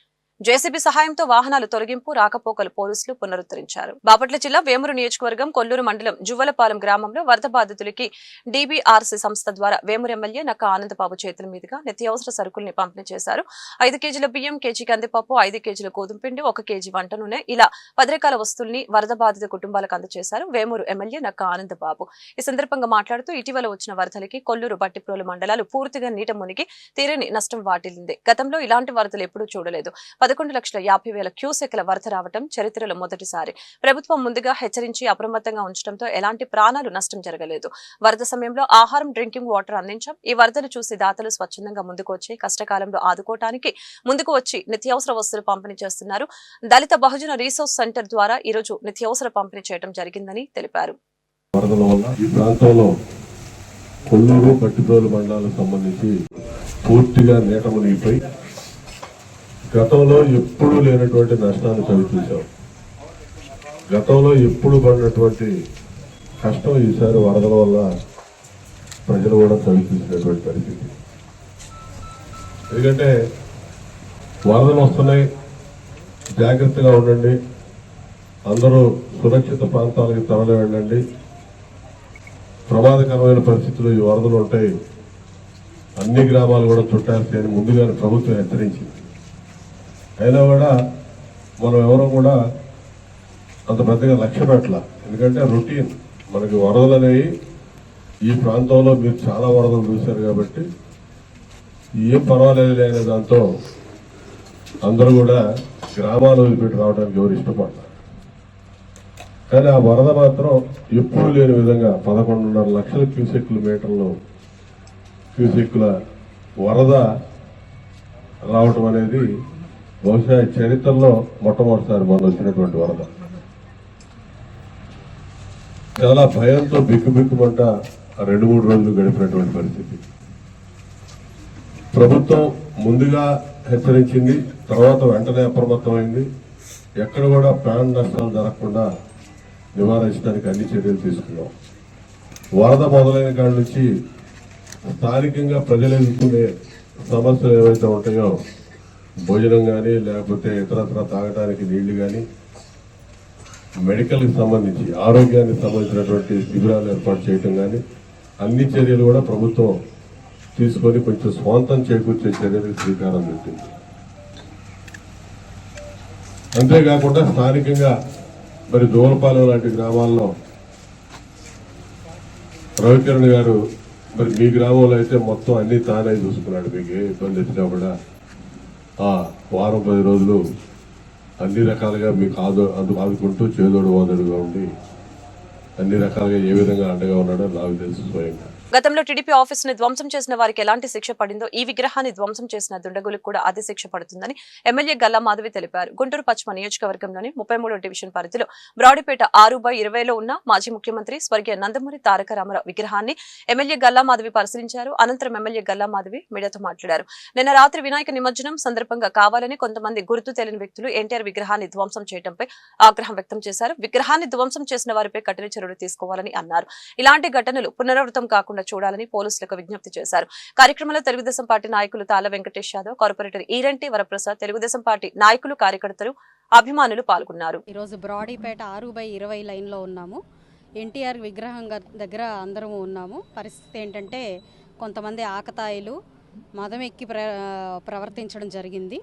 జేసీబీ సహాయంతో వాహనాలు తొలగింపు రాకపోకలు పోలీసులు పునరుద్ధరించారు. బాపట్ల జిల్లా వేమూరు నియోజకవర్గం కొల్లూరు మండలం జువ్వలపాలెం గ్రామంలో వరద బాధితులకి డీబీఆర్సీ సంస్థ ద్వారా వేమూరు ఎమ్మెల్యే నక్క ఆనందబాబు చేతుల మీదుగా నిత్యావసర సరుకుల్ని పంపిణీ చేశారు. 5 కేజీల బియ్యం, కేజీ కందిపప్పు, 5 కేజీల గోధుమ పిండి, 1 కేజీ వంట నూనె ఇలా 10 రకాల వస్తువుల్ని వరద బాధిత కుటుంబాలకు అందజేశారు వేమూరు ఎమ్మెల్యే నక్క ఆనందబాబు. ఈ సందర్భంగా మాట్లాడుతూ ఇటీవల వచ్చిన వరదలకి కొల్లూరు, బట్టిప్రోలు మండలాలు పూర్తిగా నీట మునిగి తీరని నష్టం వాటిల్లింది. గతంలో ఇలాంటి వరదలు ఎప్పుడూ చూడలేదు. 11,50,000 క్యూసెక్ల వరద రావడం చరిత్రలో మొదటిసారి. ప్రభుత్వం ముందుగా హెచ్చరించి అప్రమత్తంగా ఉంచడంతో ఎలాంటి ప్రాణాలు నష్టం జరగలేదు. వరద సమయంలో ఆహారం, డ్రింకింగ్ వాటర్ అందించాం. ఈ వరదను చూసి దాతలు స్వచ్ఛందంగా ముందుకు వచ్చి కష్టకాలంలో ఆదుకోవటానికి ముందుకు వచ్చి నిత్యావసర వస్తువులు పంపిణీ చేస్తున్నారు. దళిత బహుజన రీసోర్స్ సెంటర్ ద్వారా ఈ రోజు నిత్యావసర పంపిణీ చేయడం జరిగిందని తెలిపారు. వరదల వల్ల ఈ ప్రాంతంలో కొల్లూరు, బట్టిప్రోలు మండలాలకు సంబంధించి పూర్తిగా నీట మునిగిపోయి గతంలో ఎప్పుడూ లేనటువంటి నష్టాన్ని చవిచూశాం. గతంలో ఎప్పుడు పడినటువంటి కష్టం ఈసారి వరదల వల్ల ప్రజలు కూడా చవిచూసినటువంటి పరిస్థితి. ఎందుకంటే వరదలు వస్తున్నాయి, జాగ్రత్తగా ఉండండి, అందరూ సురక్షిత ప్రాంతాలకు తరలి వెళ్ళండి, ప్రమాదకరమైన పరిస్థితుల్లో ఈ వరదలు ఉంటాయి, అన్ని గ్రామాలు కూడా చుట్టాల్సి ముందుగానే ప్రభుత్వం హెచ్చరించింది. అయినా కూడా మనం ఎవరో కూడా అంత పెద్దగా లక్ష్య పెట్టాల. ఎందుకంటే రొటీన్ మనకి వరదలు అనేవి ఈ ప్రాంతంలో మీరు చాలా వరదలు చూశారు కాబట్టి ఏం పర్వాలేదు అనే దాంతో అందరూ కూడా గ్రామాలు వదిలిపెట్టి రావడానికి ఎవరు ఇష్టపడతారు. కానీ ఆ వరద మాత్రం ఎప్పుడు లేని విధంగా 11.5 లక్షల క్యూసెక్కుల వరద రావటం అనేది బహుశా చరిత్రలో మొట్టమొదటిసారి మనం వచ్చినటువంటి వరద. చాలా భయంతో బిక్కుబిక్కుమంట 2-3 రోజులు గడిపినటువంటి పరిస్థితి. ప్రభుత్వం ముందుగా హెచ్చరించింది, తర్వాత వెంటనే అప్రమత్తమైంది. ఎక్కడ కూడా ప్రాణ నష్టాలు జరగకుండా నివారించడానికి అన్ని చర్యలు తీసుకున్నాం. వరద మొదలైన కాడి నుంచి స్థానికంగా ప్రజలు ఎదుర్కొనే సమస్యలు ఏవైతే ఉంటాయో భోజనం కానీ లేకపోతే ఇతరత్ర తాగడానికి నీళ్లు కానీ మెడికల్కి సంబంధించి ఆరోగ్యానికి సంబంధించినటువంటి శిబిరాలు ఏర్పాటు చేయటం కానీ అన్ని చర్యలు కూడా ప్రభుత్వం తీసుకొని కొంచెం స్వాంతం చేకూర్చే చర్యలకు శ్రీకారం చుట్టింది. అంతేకాకుండా స్థానికంగా మరి దూరపాలెం లాంటి గ్రామాల్లో రవికిరణ్ గారు మరి మీ గ్రామంలో అయితే మొత్తం అన్ని తానే చూసుకున్నాడు. మీకు ఏ ఇబ్బంది వచ్చినా కూడా ఆ వారం 10 రోజులు అన్ని రకాలుగా మీకు ఆదుకుంటూ చేదోడు వాదోడుగా ఉండి అన్ని రకాలుగా ఏ విధంగా అండగా ఉన్నాడో నాకు తెలుసు స్వయంగా. గతంలో టీడీపీ ఆఫీస్ ని ధ్వంసం చేసిన వారికి ఎలాంటి శిక్ష పడిందో ఈ విగ్రహాన్ని ధ్వంసం చేసిన దుండగులకు కూడా అదే శిక్ష పడుతుందని ఎమ్మెల్యే గల్లా మాధవి తెలిపారు. గుంటూరు పశ్చిమ నియోజకవర్గంలోని 33వ డివిజన్ పరిధిలో బ్రాడీపేట 6/20లో ఉన్న మాజీ ముఖ్యమంత్రి స్వర్గీయ నందమూరి తారక రామారావు విగ్రహాన్ని ఎమ్మెల్యే గల్లా మాధవి పరిశీలించారు. అనంతరం ఎమ్మెల్యే గల్లా మాధవి మీడియాతో మాట్లాడారు. నిన్న రాత్రి వినాయక నిమజ్జనం సందర్భంగా కావాలని కొంతమంది గుర్తు తెలియని వ్యక్తులు ఎన్టీఆర్ విగ్రహాన్ని ధ్వంసం చేయడంపై ఆగ్రహం వ్యక్తం చేశారు. విగ్రహాన్ని ధ్వంసం చేసిన వారిపై కఠిన చర్యలు తీసుకోవాలని అన్నారు. ఇలాంటి ఘటనలు పునరావృతం కాకుండా చూడాలని పోలీసులకు విజ్ఞప్తి చేశారు. కార్యక్రమంలో తెలుగుదేశం పార్టీ నాయకులు తాళ్ల వెంకటేష్ యాదవ్, కార్పొరేటర్ ఈరంటి వరప్రసాద్, తెలుగుదేశం పార్టీ నాయకులు, కార్యకర్తలు, అభిమానులు పాల్గొన్నారు. ఈరోజు బ్రాడీపేట 6/20 లైన్లో ఉన్నాము. ఎన్టీఆర్ విగ్రహం దగ్గర అందరము ఉన్నాము. పరిస్థితి ఏంటంటే కొంతమంది ఆకతాయిలు మదం ఎక్కి ప్రవర్తించడం జరిగింది.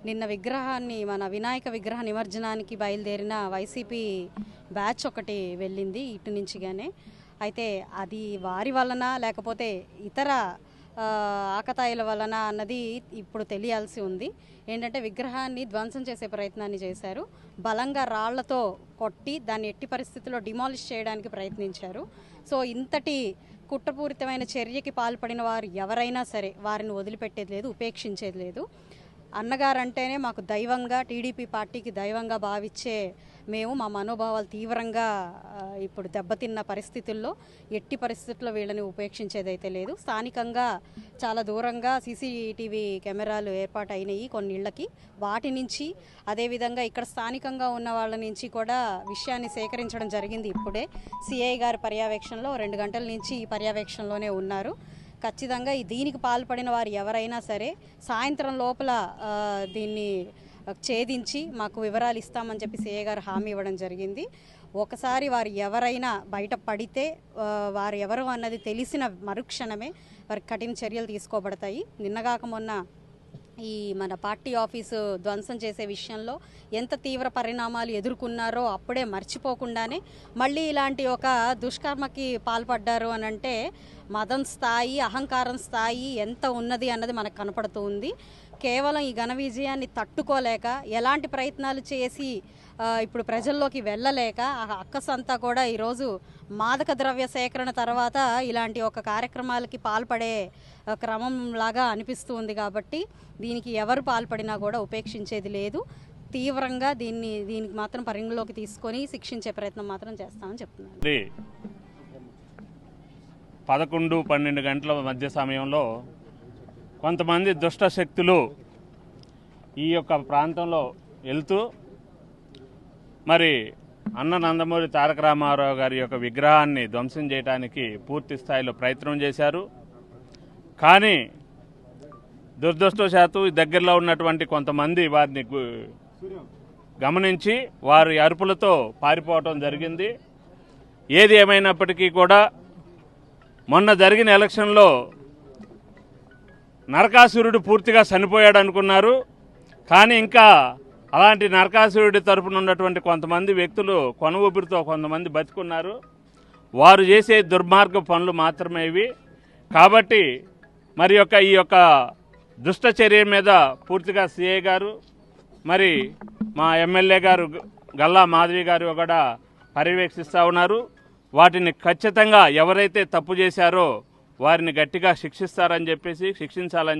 నిన్న విగ్రహాన్ని మన వినాయక విగ్రహ నిమజ్జనానికి బయలుదేరిన వైసీపీ బ్యాచ్ ఒకటి వెళ్ళింది ఇటు నుంచిగానే. అయితే అది వారి వలన లేకపోతే ఇతర ఆకతాయిల వలన అన్నది ఇప్పుడు తెలియాల్సి ఉంది. ఏంటంటే విగ్రహాన్ని ధ్వంసం చేసే ప్రయత్నాన్ని చేశారు. బలంగా రాళ్లతో కొట్టి దాన్ని ఎట్టి పరిస్థితుల్లో డిమాలిష్ చేయడానికి ప్రయత్నించారు. సో ఇంతటి కుట్రపూరితమైన చర్యకి పాల్పడిన వారు ఎవరైనా సరే వారిని వదిలిపెట్టేది లేదు, ఉపేక్షించేది లేదు. అన్నగారంటేనే మాకు దైవంగా, టీడీపీ పార్టీకి దైవంగా భావించే మేము మా మనోభావాలు తీవ్రంగా ఇప్పుడు దెబ్బతిన్న పరిస్థితుల్లో ఎట్టి పరిస్థితుల్లో వీళ్ళని ఉపేక్షించేదైతే లేదు. స్థానికంగా చాలా దూరంగా సీసీటీవీ కెమెరాలు ఏర్పాటు అయినాయి కొన్ని ఇళ్లకి. వాటి నుంచి అదేవిధంగా ఇక్కడ స్థానికంగా ఉన్న వాళ్ళ నుంచి కూడా విషయాన్ని సేకరించడం జరిగింది. ఇప్పుడే సిఐ గారి పర్యవేక్షణలో 2 గంటల నుంచి ఈ పర్యవేక్షణలోనే ఉన్నారు. ఖచ్చితంగా దీనికి పాల్పడిన వారు ఎవరైనా సరే సాయంత్రం లోపల దీన్ని ఛేదించి మాకు వివరాలు ఇస్తామని చెప్పి సిఐ గారు హామీ ఇవ్వడం జరిగింది. ఒకసారి వారు ఎవరైనా బయట పడితే వారు ఎవరు అన్నది తెలిసిన మరుక్షణమే వారికి కఠిన చర్యలు తీసుకోబడతాయి. నిన్నగాక మొన్న ఈ మన పార్టీ ఆఫీసు ధ్వంసం చేసే విషయంలో ఎంత తీవ్ర పరిణామాలు ఎదుర్కొన్నారో అప్పుడే మర్చిపోకుండానే మళ్ళీ ఇలాంటి ఒక దుష్కర్మకి పాల్పడ్డారు అని అంటే మదం స్థాయి, అహంకారం స్థాయి ఎంత ఉన్నది అన్నది మనకు కనపడుతూ ఉంది. కేవలం ఈ ఘన విజయాన్ని తట్టుకోలేక ఎలాంటి ప్రయత్నాలు చేసి ఇప్పుడు ప్రజల్లోకి వెళ్ళలేక అక్కసంతా కూడా ఈరోజు మాదక ద్రవ్య సేకరణ తర్వాత ఇలాంటి ఒక కార్యక్రమాలకి పాల్పడే క్రమం లాగా అనిపిస్తూ ఉంది. కాబట్టి దీనికి ఎవరు పాల్పడినా కూడా ఉపేక్షించేది లేదు. తీవ్రంగా దీనికి మాత్రం పరిగణలోకి తీసుకొని శిక్షించే ప్రయత్నం మాత్రం చేస్తామని చెప్తున్నాను. 11-12 గంటల మధ్య సమయంలో కొంతమంది దుష్ట శక్తులు ఈ యొక్క ప్రాంతంలో వెళ్తూ మరి అన్న నందమూరి తారక రామారావు గారి యొక్క విగ్రహాన్ని ధ్వంసం చేయడానికి పూర్తి స్థాయిలో ప్రయత్నం చేశారు. కానీ దురదృష్టవశాత్తు దగ్గరలో ఉన్నటువంటి కొంతమంది వారిని గమనించి వారి అరుపులతో పారిపోవటం జరిగింది. ఏది ఏమైనప్పటికీ కూడా మొన్న జరిగిన ఎలక్షన్లో నరకాసురుడు పూర్తిగా చనిపోయాడు అనుకున్నారు. కానీ ఇంకా అలాంటి నరకాసురుడి తరపున ఉన్నటువంటి కొంతమంది వ్యక్తులు కొన ఊపిరితో కొంతమంది బతికున్నారు. వారు చేసే దుర్మార్గ పనులు మాత్రమే ఇవి. కాబట్టి మరి ఈ యొక్క దుష్ట చర్య మీద పూర్తిగా సిఐ గారు మరి మా ఎమ్మెల్యే గారు గల్లా మాధవి గారు కూడా పర్యవేక్షిస్తూ ఉన్నారు. వాటిని ఖచ్చితంగా ఎవరైతే తప్పు చేశారో వారిని గట్టిగా శిక్షించాలని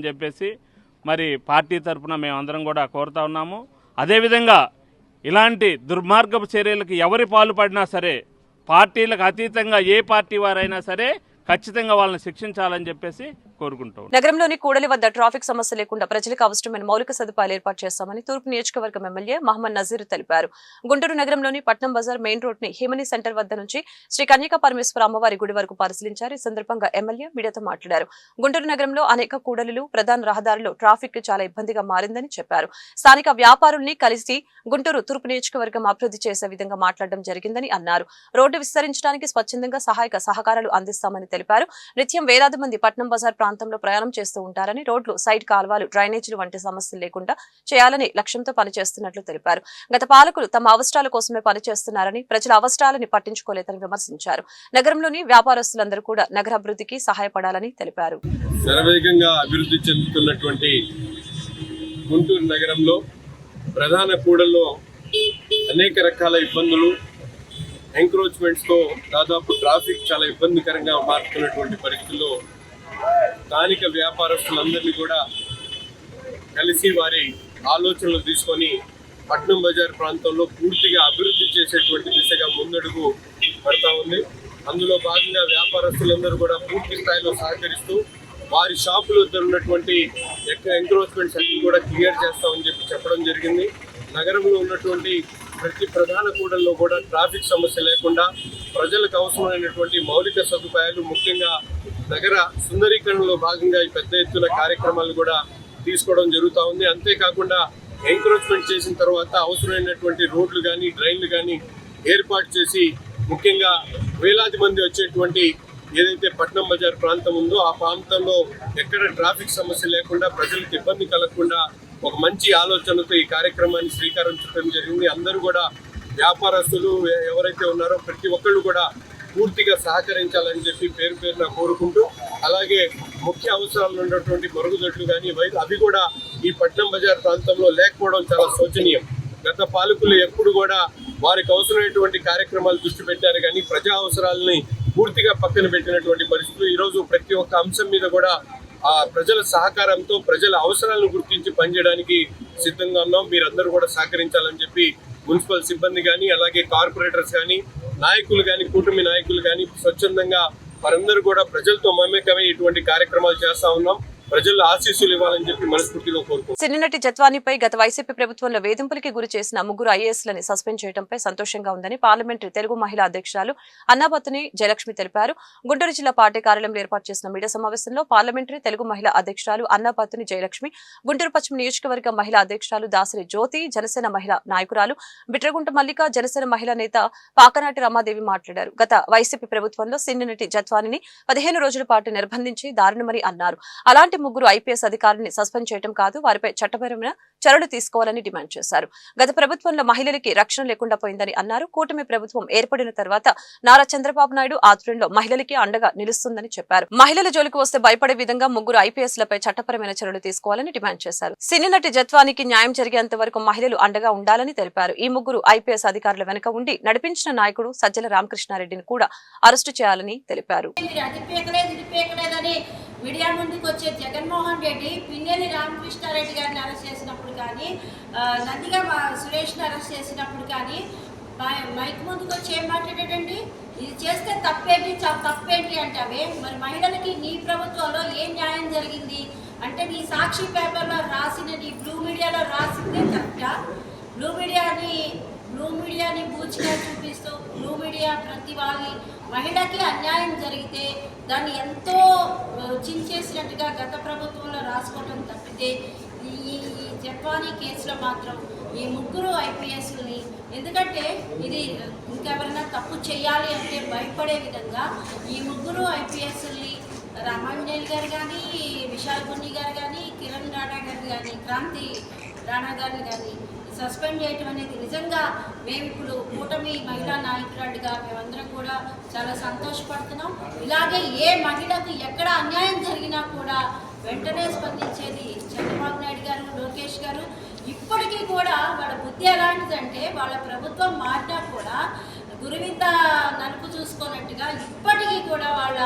చెప్పేసి మరి పార్టీ తరఫున మేమందరం కూడా కోరుతా ఉన్నాము. అదేవిధంగా ఇలాంటి దుర్మార్గపు చర్యలకు ఎవరి పాల్పడినా సరే పార్టీలకు అతీతంగా ఏ పార్టీ వారైనా సరే ఖచ్చితంగా వాళ్ళని శిక్షించాలని చెప్పేసి కోరుకుంటాం. నగరంలోని కూడలి వద్ద ట్రాఫిక్ సమస్య లేకుండా ప్రజలకు అవసరమైన మౌలిక సదుపాయాలు ఏర్పాటు చేస్తామని తూర్పు నియోజకవర్గం ఎమ్మెల్యే మహమ్మద్ నజీర్ తెలిపారు. గుంటూరు నగరంలోని పట్నం బజార్ మెయిన్ రోడ్ ని హిమని సెంటర్ వద్ద నుంచి శ్రీ కన్యకా పరమేశ్వర అమ్మవారి గుడి వరకు పరిశీలించారు. ఈ సందర్భంగా ఎమ్మెల్యే మీడియాతో మాట్లాడారు. గుంటూరు నగరంలో అనేక కూడలిలు, ప్రధాన రహదారుల్లో ట్రాఫిక్ చాలా ఇబ్బందిగా మారిందని చెప్పారు. స్థానిక వ్యాపారుల్ని కలిసి గుంటూరు తూర్పు నియోజకవర్గం అభివృద్ధి చేసే విధంగా మాట్లాడడం జరిగిందని అన్నారు. రోడ్డు విస్తరించడానికి స్వచ్ఛందంగా సహకారాలు అందిస్తామని తెలిపారు. నిత్యం వేలాది మంది పట్నం బజార్ ప్రాంతంలో ప్రయాణం చేస్తూ ఉంటారని, రోడ్లు, సైడ్ కాల్వలు, డ్రైనేజీలు వంటి సమస్యలు లేకుండా చేయాలని లక్ష్యంతో పనిచేస్తున్నట్లు తెలిపారు. గత పాలకులు తమ అవసరాల కోసమే పనిచేస్తున్నారని, ప్రజల అవసరాలని పట్టించుకోలేదని విమర్శించారు. నగరంలోని వ్యాపారస్తులందరూ కూడా నగరాభివృద్ధికి సహాయపడాలని తెలిపారు. శరవేగంగా అభివృద్ధి చెందుతున్నటువంటి గుంటూరు నగరంలో ప్రధాన కూడల్లో అనేక రకాల ఇబ్బందులు, ఎంక్రోచ్మెంట్స్తో దాదాపు ట్రాఫిక్ చాలా ఇబ్బందికరంగా మారుతున్నటువంటి పరిస్థితుల్లో స్థానిక వ్యాపారస్తులందరినీ కూడా కలిసి వారి ఆలోచనలు తీసుకొని పట్నం బజార్ ప్రాంతంలో పూర్తిగా అభివృద్ధి చేసేటువంటి దిశగా ముందడుగు పడతా ఉంది. అందులో భాగంగా వ్యాపారస్తులందరూ కూడా పూర్తి స్థాయిలో సహకరిస్తూ వారి షాపుల వద్ద ఉన్నటువంటి ఎంక్రోచ్మెంట్స్ అన్ని కూడా క్లియర్ చేస్తామని చెప్పడం జరిగింది. నగరంలో ఉన్నటువంటి ప్రతి ప్రధాన కూడల్లో కూడా ట్రాఫిక్ సమస్య లేకుండా ప్రజలకు అవసరమైనటువంటి మౌలిక సదుపాయాలు, ముఖ్యంగా నగర సుందరీకరణలో భాగంగా ఈ పెద్ద ఎత్తున కార్యక్రమాలు కూడా తీసుకోవడం జరుగుతూ ఉంది. అంతేకాకుండా ఎంక్రోచ్మెంట్ చేసిన తర్వాత అవసరమైనటువంటి రోడ్లు కానీ, డ్రైన్లు కానీ ఏర్పాటు చేసి ముఖ్యంగా వేలాది మంది వచ్చేటువంటి ఏదైతే పట్నం బజార్ ప్రాంతం ఉందో ఆ ప్రాంతంలో ఎక్కడ ట్రాఫిక్ సమస్య లేకుండా, ప్రజలకు ఇబ్బంది కలగకుండా ఒక మంచి ఆలోచనతో ఈ కార్యక్రమాన్ని శ్రీకారం చుట్టడం జరిగింది. అందరూ కూడా వ్యాపారస్తులు ఎవరైతే ఉన్నారో ప్రతి ఒక్కళ్ళు కూడా పూర్తిగా సహకరించాలని చెప్పి పేరు పేరున కోరుకుంటూ, అలాగే ముఖ్య అవసరాలు ఉన్నటువంటి మరుగుదొడ్లు కానీ అవి కూడా ఈ పట్నం బజార్ ప్రాంతంలో లేకపోవడం చాలా శోచనీయం. గత పాలకులు ఎప్పుడు కూడా వారికి అవసరమైనటువంటి కార్యక్రమాలు దృష్టి పెట్టారు కానీ ప్రజా అవసరాలని పూర్తిగా పక్కన పెట్టినటువంటి పరిస్థితులు. ఈరోజు ప్రతి ఒక్క అంశం మీద కూడా ఆ ప్రజల సహకారంతో ప్రజల అవసరాలను గుర్తించి పనిచేయడానికి సిద్ధంగా ఉన్నాం. మీరందరూ కూడా సహకరించాలని చెప్పి మున్సిపల్ సిబ్బంది కానీ, అలాగే కార్పొరేటర్స్ కానీ, నాయకులు కానీ, కూటమి నాయకులు కానీ స్వచ్ఛందంగా వారందరూ కూడా ప్రజలతో మమేకమై ఇటువంటి కార్యక్రమాలు చేస్తా ఉన్నాం. ప్రజల ఆశీస్సులు ఇవ్వాలని చెప్పి మనస్ఫూర్తిగా కోరుకుంటున్నాం. సిన్నినటి జత్వానీపై గత వైసీపీ ప్రభుత్వంలో వేధింపులకి గురి చేసిన ముగ్గురు ఐఏఎస్లని సస్పెండ్ చేయడంపై సంతోషంగా ఉందని పార్లమెంటరీ తెలుగు మహిళా అధ్యక్షురాలు అన్నాబత్తుని జయలక్ష్మి తెలిపారు. గుంటూరు జిల్లా పార్టీ కార్యాలయంలో ఏర్పాటు చేసిన మీడియా సమావేశంలో పార్లమెంటరీ తెలుగు మహిళా అధ్యక్షురాలు అన్నాబత్తుని జయలక్ష్మి, గుంటూరు పశ్చిమ నియోజకవర్గ మహిళా అధ్యక్షురాలు దాసరి జ్యోతి, జనసేన మహిళా నాయకురాలు బిట్రగుంట మల్లిక, జనసేన మహిళా నేత పాకనాటి రమాదేవి మాట్లాడారు. గత వైసీపీ ప్రభుత్వంలో సిన్నినటి జత్వానీని 15 రోజుల పాటు నిర్బంధించి దారుణమని అన్నారు. అలాంటి ముగ్గురు ఐపీఎస్ అధికారులను సస్పెండ్ చేయడం కాదు, వారిపై చట్టపరమైన చర్యలు తీసుకోవాలని డిమాండ్ చేశారు. గత ప్రభుత్వంలో మహిళలకి రక్షణ లేకుండా పోయిందని అన్నారు. కూటమి ప్రభుత్వం ఏర్పడిన తర్వాత నారా చంద్రబాబు నాయుడు ఆధ్వర్యంలో మహిళలకి అండగా నిలుస్తుందని చెప్పారు. మహిళల జోలికి వస్తే భయపడే విధంగా ముగ్గురు ఐపీఎస్ లపై చట్టపరమైన చర్యలు తీసుకోవాలని డిమాండ్ చేశారు. సినీనటి జత్వానికి న్యాయం జరిగేంత వరకు మహిళలు అండగా ఉండాలని తెలిపారు. ఈ ముగ్గురు ఐపీఎస్ అధికారుల వెనుక ఉండి నడిపించిన నాయకుడు సజ్జల రామకృష్ణారెడ్డిని కూడా అరెస్టు చేయాలని తెలిపారు. మీడియా ముందుకు వచ్చే జగన్మోహన్ రెడ్డి పిన్నెల్లి రామకృష్ణారెడ్డి గారిని అరెస్ట్ చేసినప్పుడు కానీ, నందిగా సురేష్ని అరెస్ట్ చేసినప్పుడు కానీ మైక్ ముందుకు వచ్చి ఏం మాట్లాడాడండి? ఇది చేస్తే తప్పేంటి అంటావే. మరి మహిళలకి నీ ప్రభుత్వంలో ఏం న్యాయం జరిగింది అంటే, నీ సాక్షి పేపర్లో రాసిన, నీ బ్లూ మీడియాలో రాసిందే కరెక్టా? బ్లూ మీడియాని బూచిగా చూపిస్తూ బ్లూ మీడియా ప్రతి వాళ్ళని మహిళకి అన్యాయం జరిగితే దాన్ని ఎంతో చించేసినట్టుగా గత ప్రభుత్వంలో రాసుకోవడం తప్పితే ఈ జత్వానీ కేసులో మాత్రం ఈ ముగ్గురు ఐపీఎస్ని, ఎందుకంటే ఇది ఇంకెవరైనా తప్పు చేయాలి అంటే భయపడే విధంగా ఈ ముగ్గురు ఐపీఎస్ని రామాంజనేయులు గారు కానీ, విశాల్ గున్ని గారు కానీ, కిరణ్ రాణా గారు కానీ, క్రాంతి రాణా గారిని కానీ సస్పెండ్ చేయటం అనేది నిజంగా మేము ఇప్పుడు కూటమి మహిళా నాయకురాలుగా మేమందరం కూడా చాలా సంతోషపడుతున్నాం. ఇలాగే ఏ మహిళకు ఎక్కడ అన్యాయం జరిగినా కూడా వెంటనే స్పందించేది చంద్రబాబు నాయుడు గారు, లోకేష్ గారు. ఇప్పటికీ కూడా వాళ్ళ బుద్ధి ఎలాంటిదంటే, వాళ్ళ ప్రభుత్వం మారినా కూడా గురువింద నలుపు చూసుకున్నట్టుగా ఇప్పటికీ కూడా వాళ్ళ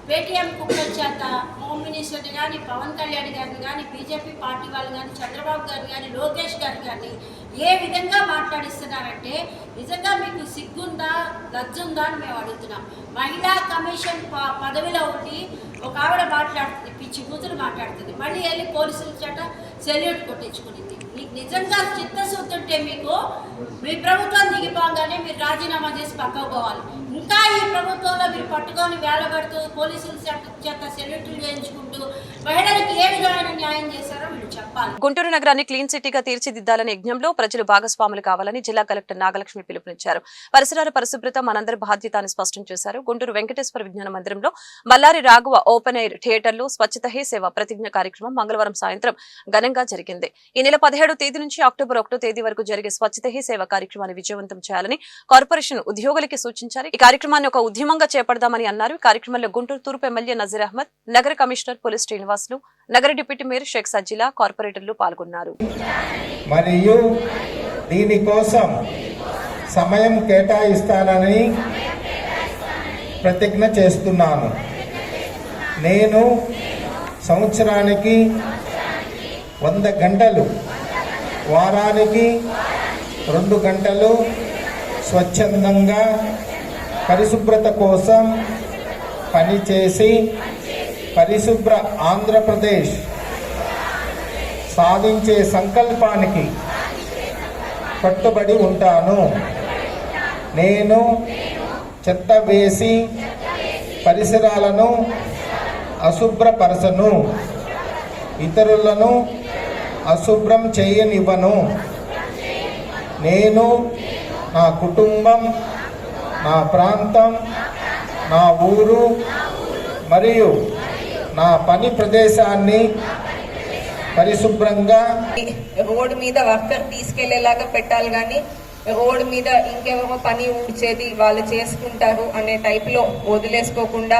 పేటీఎం కుక్కల చేత హోమ్ మినిస్టర్ని కానీ, పవన్ కళ్యాణ్ గారిని కానీ, బీజేపీ పార్టీ వాళ్ళు కానీ, చంద్రబాబు గారు కానీ, లోకేష్ గారు కానీ ఏ విధంగా మాట్లాడిస్తున్నారంటే నిజంగా మీకు సిగ్గుందా, లజ్జుందా అని మేము అడుగుతున్నాం. మహిళా కమిషన్ పదవిలో ఉండి ఒక ఆవిడ మాట్లాడుతుంది, పిచ్చి కూతురు మాట్లాడుతుంది, మళ్ళీ వెళ్ళి పోలీసుల చేత సెల్యూట్ కొట్టించుకునింది. మీకు నిజంగా చిత్తశుద్ధి ఉంటే మీకు మీ ప్రభుత్వం దిగిపోగానే మీరు రాజీనామా చేసి పక్కకు పోవాలి. ఇంకా ఈ ప్రభుత్వంలో మీరు పట్టుకొని వేలబడుతూ పోలీసుల చేత సెల్యూట్లు చేయించుకుంటూ మహిళలకు ఏ విధమైన న్యాయం చేశారో మీరు చెప్పాలి. గుంటూరు నగరాన్ని క్లీన్ సిటీగా తీర్చిదిద్దాలనే యజ్ఞంలో ప్రజలు భాగస్వాములు కావాలని జిల్లా కలెక్టర్ నాగలక్ష్మి పిలుపునిచ్చారు. పరిసరాల పరిశుభ్రత మనందరి బాధ్యత అని స్పష్టం చేశారు. గుంటూరు వెంకటేశ్వర విజ్ఞాన మందిరంలో బల్లారి రాఘవ ఓపెన్ ఎయిర్ థియేటర్లో స్వచ్ఛత హీ సేవ ప్రతిజ్ఞ కార్యక్రమం మంగళవారం సాయంత్రం ఘనంగా జరిగింది. ఈ నెల 17వ తేదీ నుంచి అక్టోబర్ 1వ తేదీ వరకు జరిగే స్వచ్ఛత హీ సేవ కార్యక్రమాన్ని విజయవంతం చేయాలని కార్పొరేషన్ ఉద్యోగులకి సూచించారు. ఈ కార్యక్రమాన్ని ఒక ఉద్యమంగా చేపడదామని అన్నారు. ఈ కార్యక్రమంలో గుంటూరు తూర్పు ఎమ్మెల్యే నజీర్ అహ్మద్, నగర కమిషనర్ పోలీస్ శ్రీనివాసులు, నగర డిప్యూటీ మేయర్ షేక్ సజ్జిలా, కార్పొరేటర్లు పాల్గొన్నారు. మరియు దీనికోసం సమయం కేటాయిస్తానని ప్రతిజ్ఞ చేస్తున్నాను. నేను సంవత్సరానికి 100 గంటలు, వారానికి 2 గంటలు స్వచ్ఛందంగా పరిశుభ్రత కోసం పనిచేసి పరిశుభ్ర ఆంధ్రప్రదేశ్ సాధించే సంకల్పానికి కట్టుబడి ఉంటాను. నేను చెత్త వేసి పరిసరాలను అశుభ్రపరచను, ఇతరులను అశుభ్రం చేయనివ్వను. నేను నా కుటుంబం, నా ప్రాంతం, నా ఊరు మరియు నా పని ప్రదేశాన్ని పరిశుభ్రంగా రోడ్డు మీద వర్కర్ తీసుకెళ్లేలాగా పెట్టాలి, కానీ రోడ్డు మీద ఇంకెవరో పని ఊడ్చేది వాళ్ళు చేసుకుంటారు అనే టైప్లో వదిలేసుకోకుండా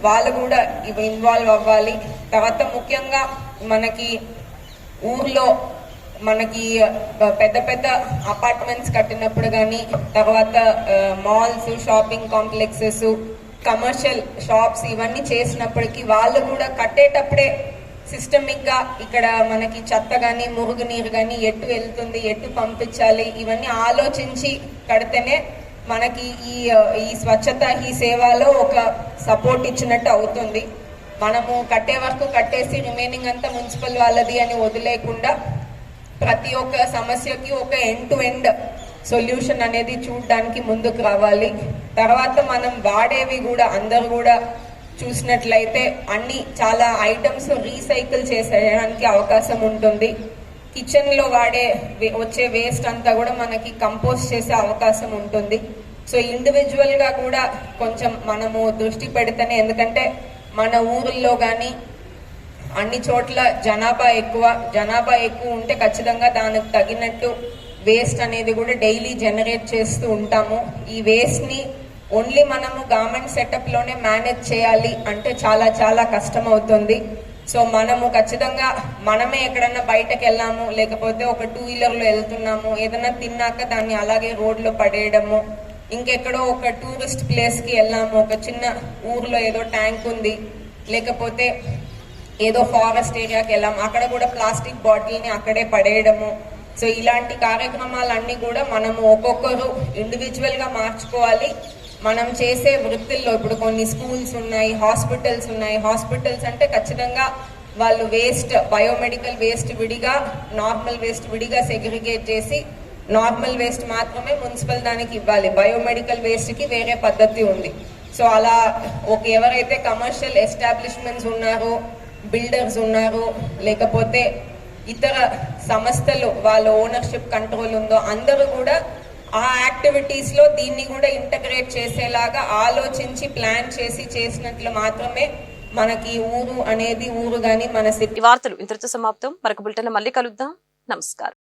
వాళ్ళు కూడా ఇన్వాల్వ్ అవ్వాలి. తర్వాత ముఖ్యంగా మనకి ఊర్లో మనకి పెద్ద పెద్ద అపార్ట్మెంట్స్ కట్టినప్పుడు కానీ, తర్వాత malls, shopping complexes, commercial shops ఇవన్నీ చేసినప్పటికీ వాళ్ళు కూడా కట్టేటప్పుడే సిస్టమిక్గా ఇక్కడ మనకి చెత్త కానీ, మురుగునీరు కానీ ఎటు వెళ్తుంది, ఎటు పంపించాలి, ఇవన్నీ ఆలోచించి కడితేనే మనకి ఈ స్వచ్ఛత ఈ సేవలో ఒక సపోర్ట్ ఇచ్చినట్టు అవుతుంది. మనము కట్టే వరకు కట్టేసి రిమైనింగ్ అంతా మున్సిపల్ వాళ్ళది అని వదిలేకుండా ప్రతి ఒక్క సమస్యకి ఒక ఎండ్ టు ఎండ్ సొల్యూషన్ అనేది చూడడానికి ముందుకు రావాలి. తర్వాత మనం వాడేవి కూడా అందరూ కూడా చూసినట్లయితే అన్ని చాలా ఐటమ్స్ రీసైకిల్ చేసేయడానికి అవకాశం ఉంటుంది. కిచెన్లో వచ్చే వేస్ట్ అంతా కూడా మనకి కంపోస్ట్ చేసే అవకాశం ఉంటుంది. సో ఇండివిజువల్గా కూడా కొంచెం మనము దృష్టి పెడితేనే, ఎందుకంటే మన ఊర్లో కానీ అన్ని చోట్ల జనాభా ఎక్కువ ఉంటే ఖచ్చితంగా దానికి తగినట్టు వేస్ట్ అనేది కూడా డైలీ జనరేట్ చేస్తూ ఉంటాము. ఈ వేస్ట్ని ఓన్లీ మనము గవర్నమెంట్ సెటప్లోనే మేనేజ్ చేయాలి అంటే చాలా చాలా కష్టం అవుతుంది. సో మనము ఖచ్చితంగా మనమే ఎక్కడన్నా బయటకు వెళ్ళాము, లేకపోతే ఒక 2 వీలర్లో వెళ్తున్నాము, ఏదైనా తిన్నాక దాన్ని అలాగే రోడ్లో పడేయడము, ఇంకెక్కడో ఒక టూరిస్ట్ ప్లేస్కి వెళ్ళాము, ఒక చిన్న ఊర్లో ఏదో ట్యాంక్ ఉంది, లేకపోతే ఏదో ఫారెస్ట్ ఏరియాకి వెళ్ళాము, అక్కడ కూడా ప్లాస్టిక్ బాటిల్ని అక్కడే పడేయడము. సో ఇలాంటి కార్యక్రమాలన్నీ కూడా మనము ఒక్కొక్కరు ఇండివిజువల్గా మార్చుకోవాలి. మనం చేసే వృత్తుల్లో ఇప్పుడు కొన్ని స్కూల్స్ ఉన్నాయి, హాస్పిటల్స్ ఉన్నాయి. హాస్పిటల్స్ అంటే ఖచ్చితంగా వాళ్ళు వేస్ట్, బయోమెడికల్ వేస్ట్ విడిగా, నార్మల్ వేస్ట్ విడిగా సెగ్రిగేట్ చేసి నార్మల్ వేస్ట్ మాత్రమే మున్సిపల్ దానికి ఇవ్వాలి. బయోమెడికల్ వేస్ట్కి వేరే పద్ధతి ఉంది. సో అలా ఎవరైతే కమర్షియల్ ఎస్టాబ్లిష్మెంట్స్ ఉన్నారో, బిల్డర్స్ ఉన్నారు, లేకపోతే ఇతర సంస్థలు వాళ్ళ ఓనర్షిప్ కంట్రోల్ ఉందో అందరూ కూడా ఆ యాక్టివిటీస్లో దీన్ని కూడా ఇంటగ్రేట్ చేసేలాగా ఆలోచించి ప్లాన్ చేసినట్లు మాత్రమే మనకి ఊరు అనేది ఊరు కానీ మన ఈ వార్తలు ఇంతటితో సమాప్తం. మరొక బులెటిన్ మళ్ళీ కలుద్దాం. నమస్కారం.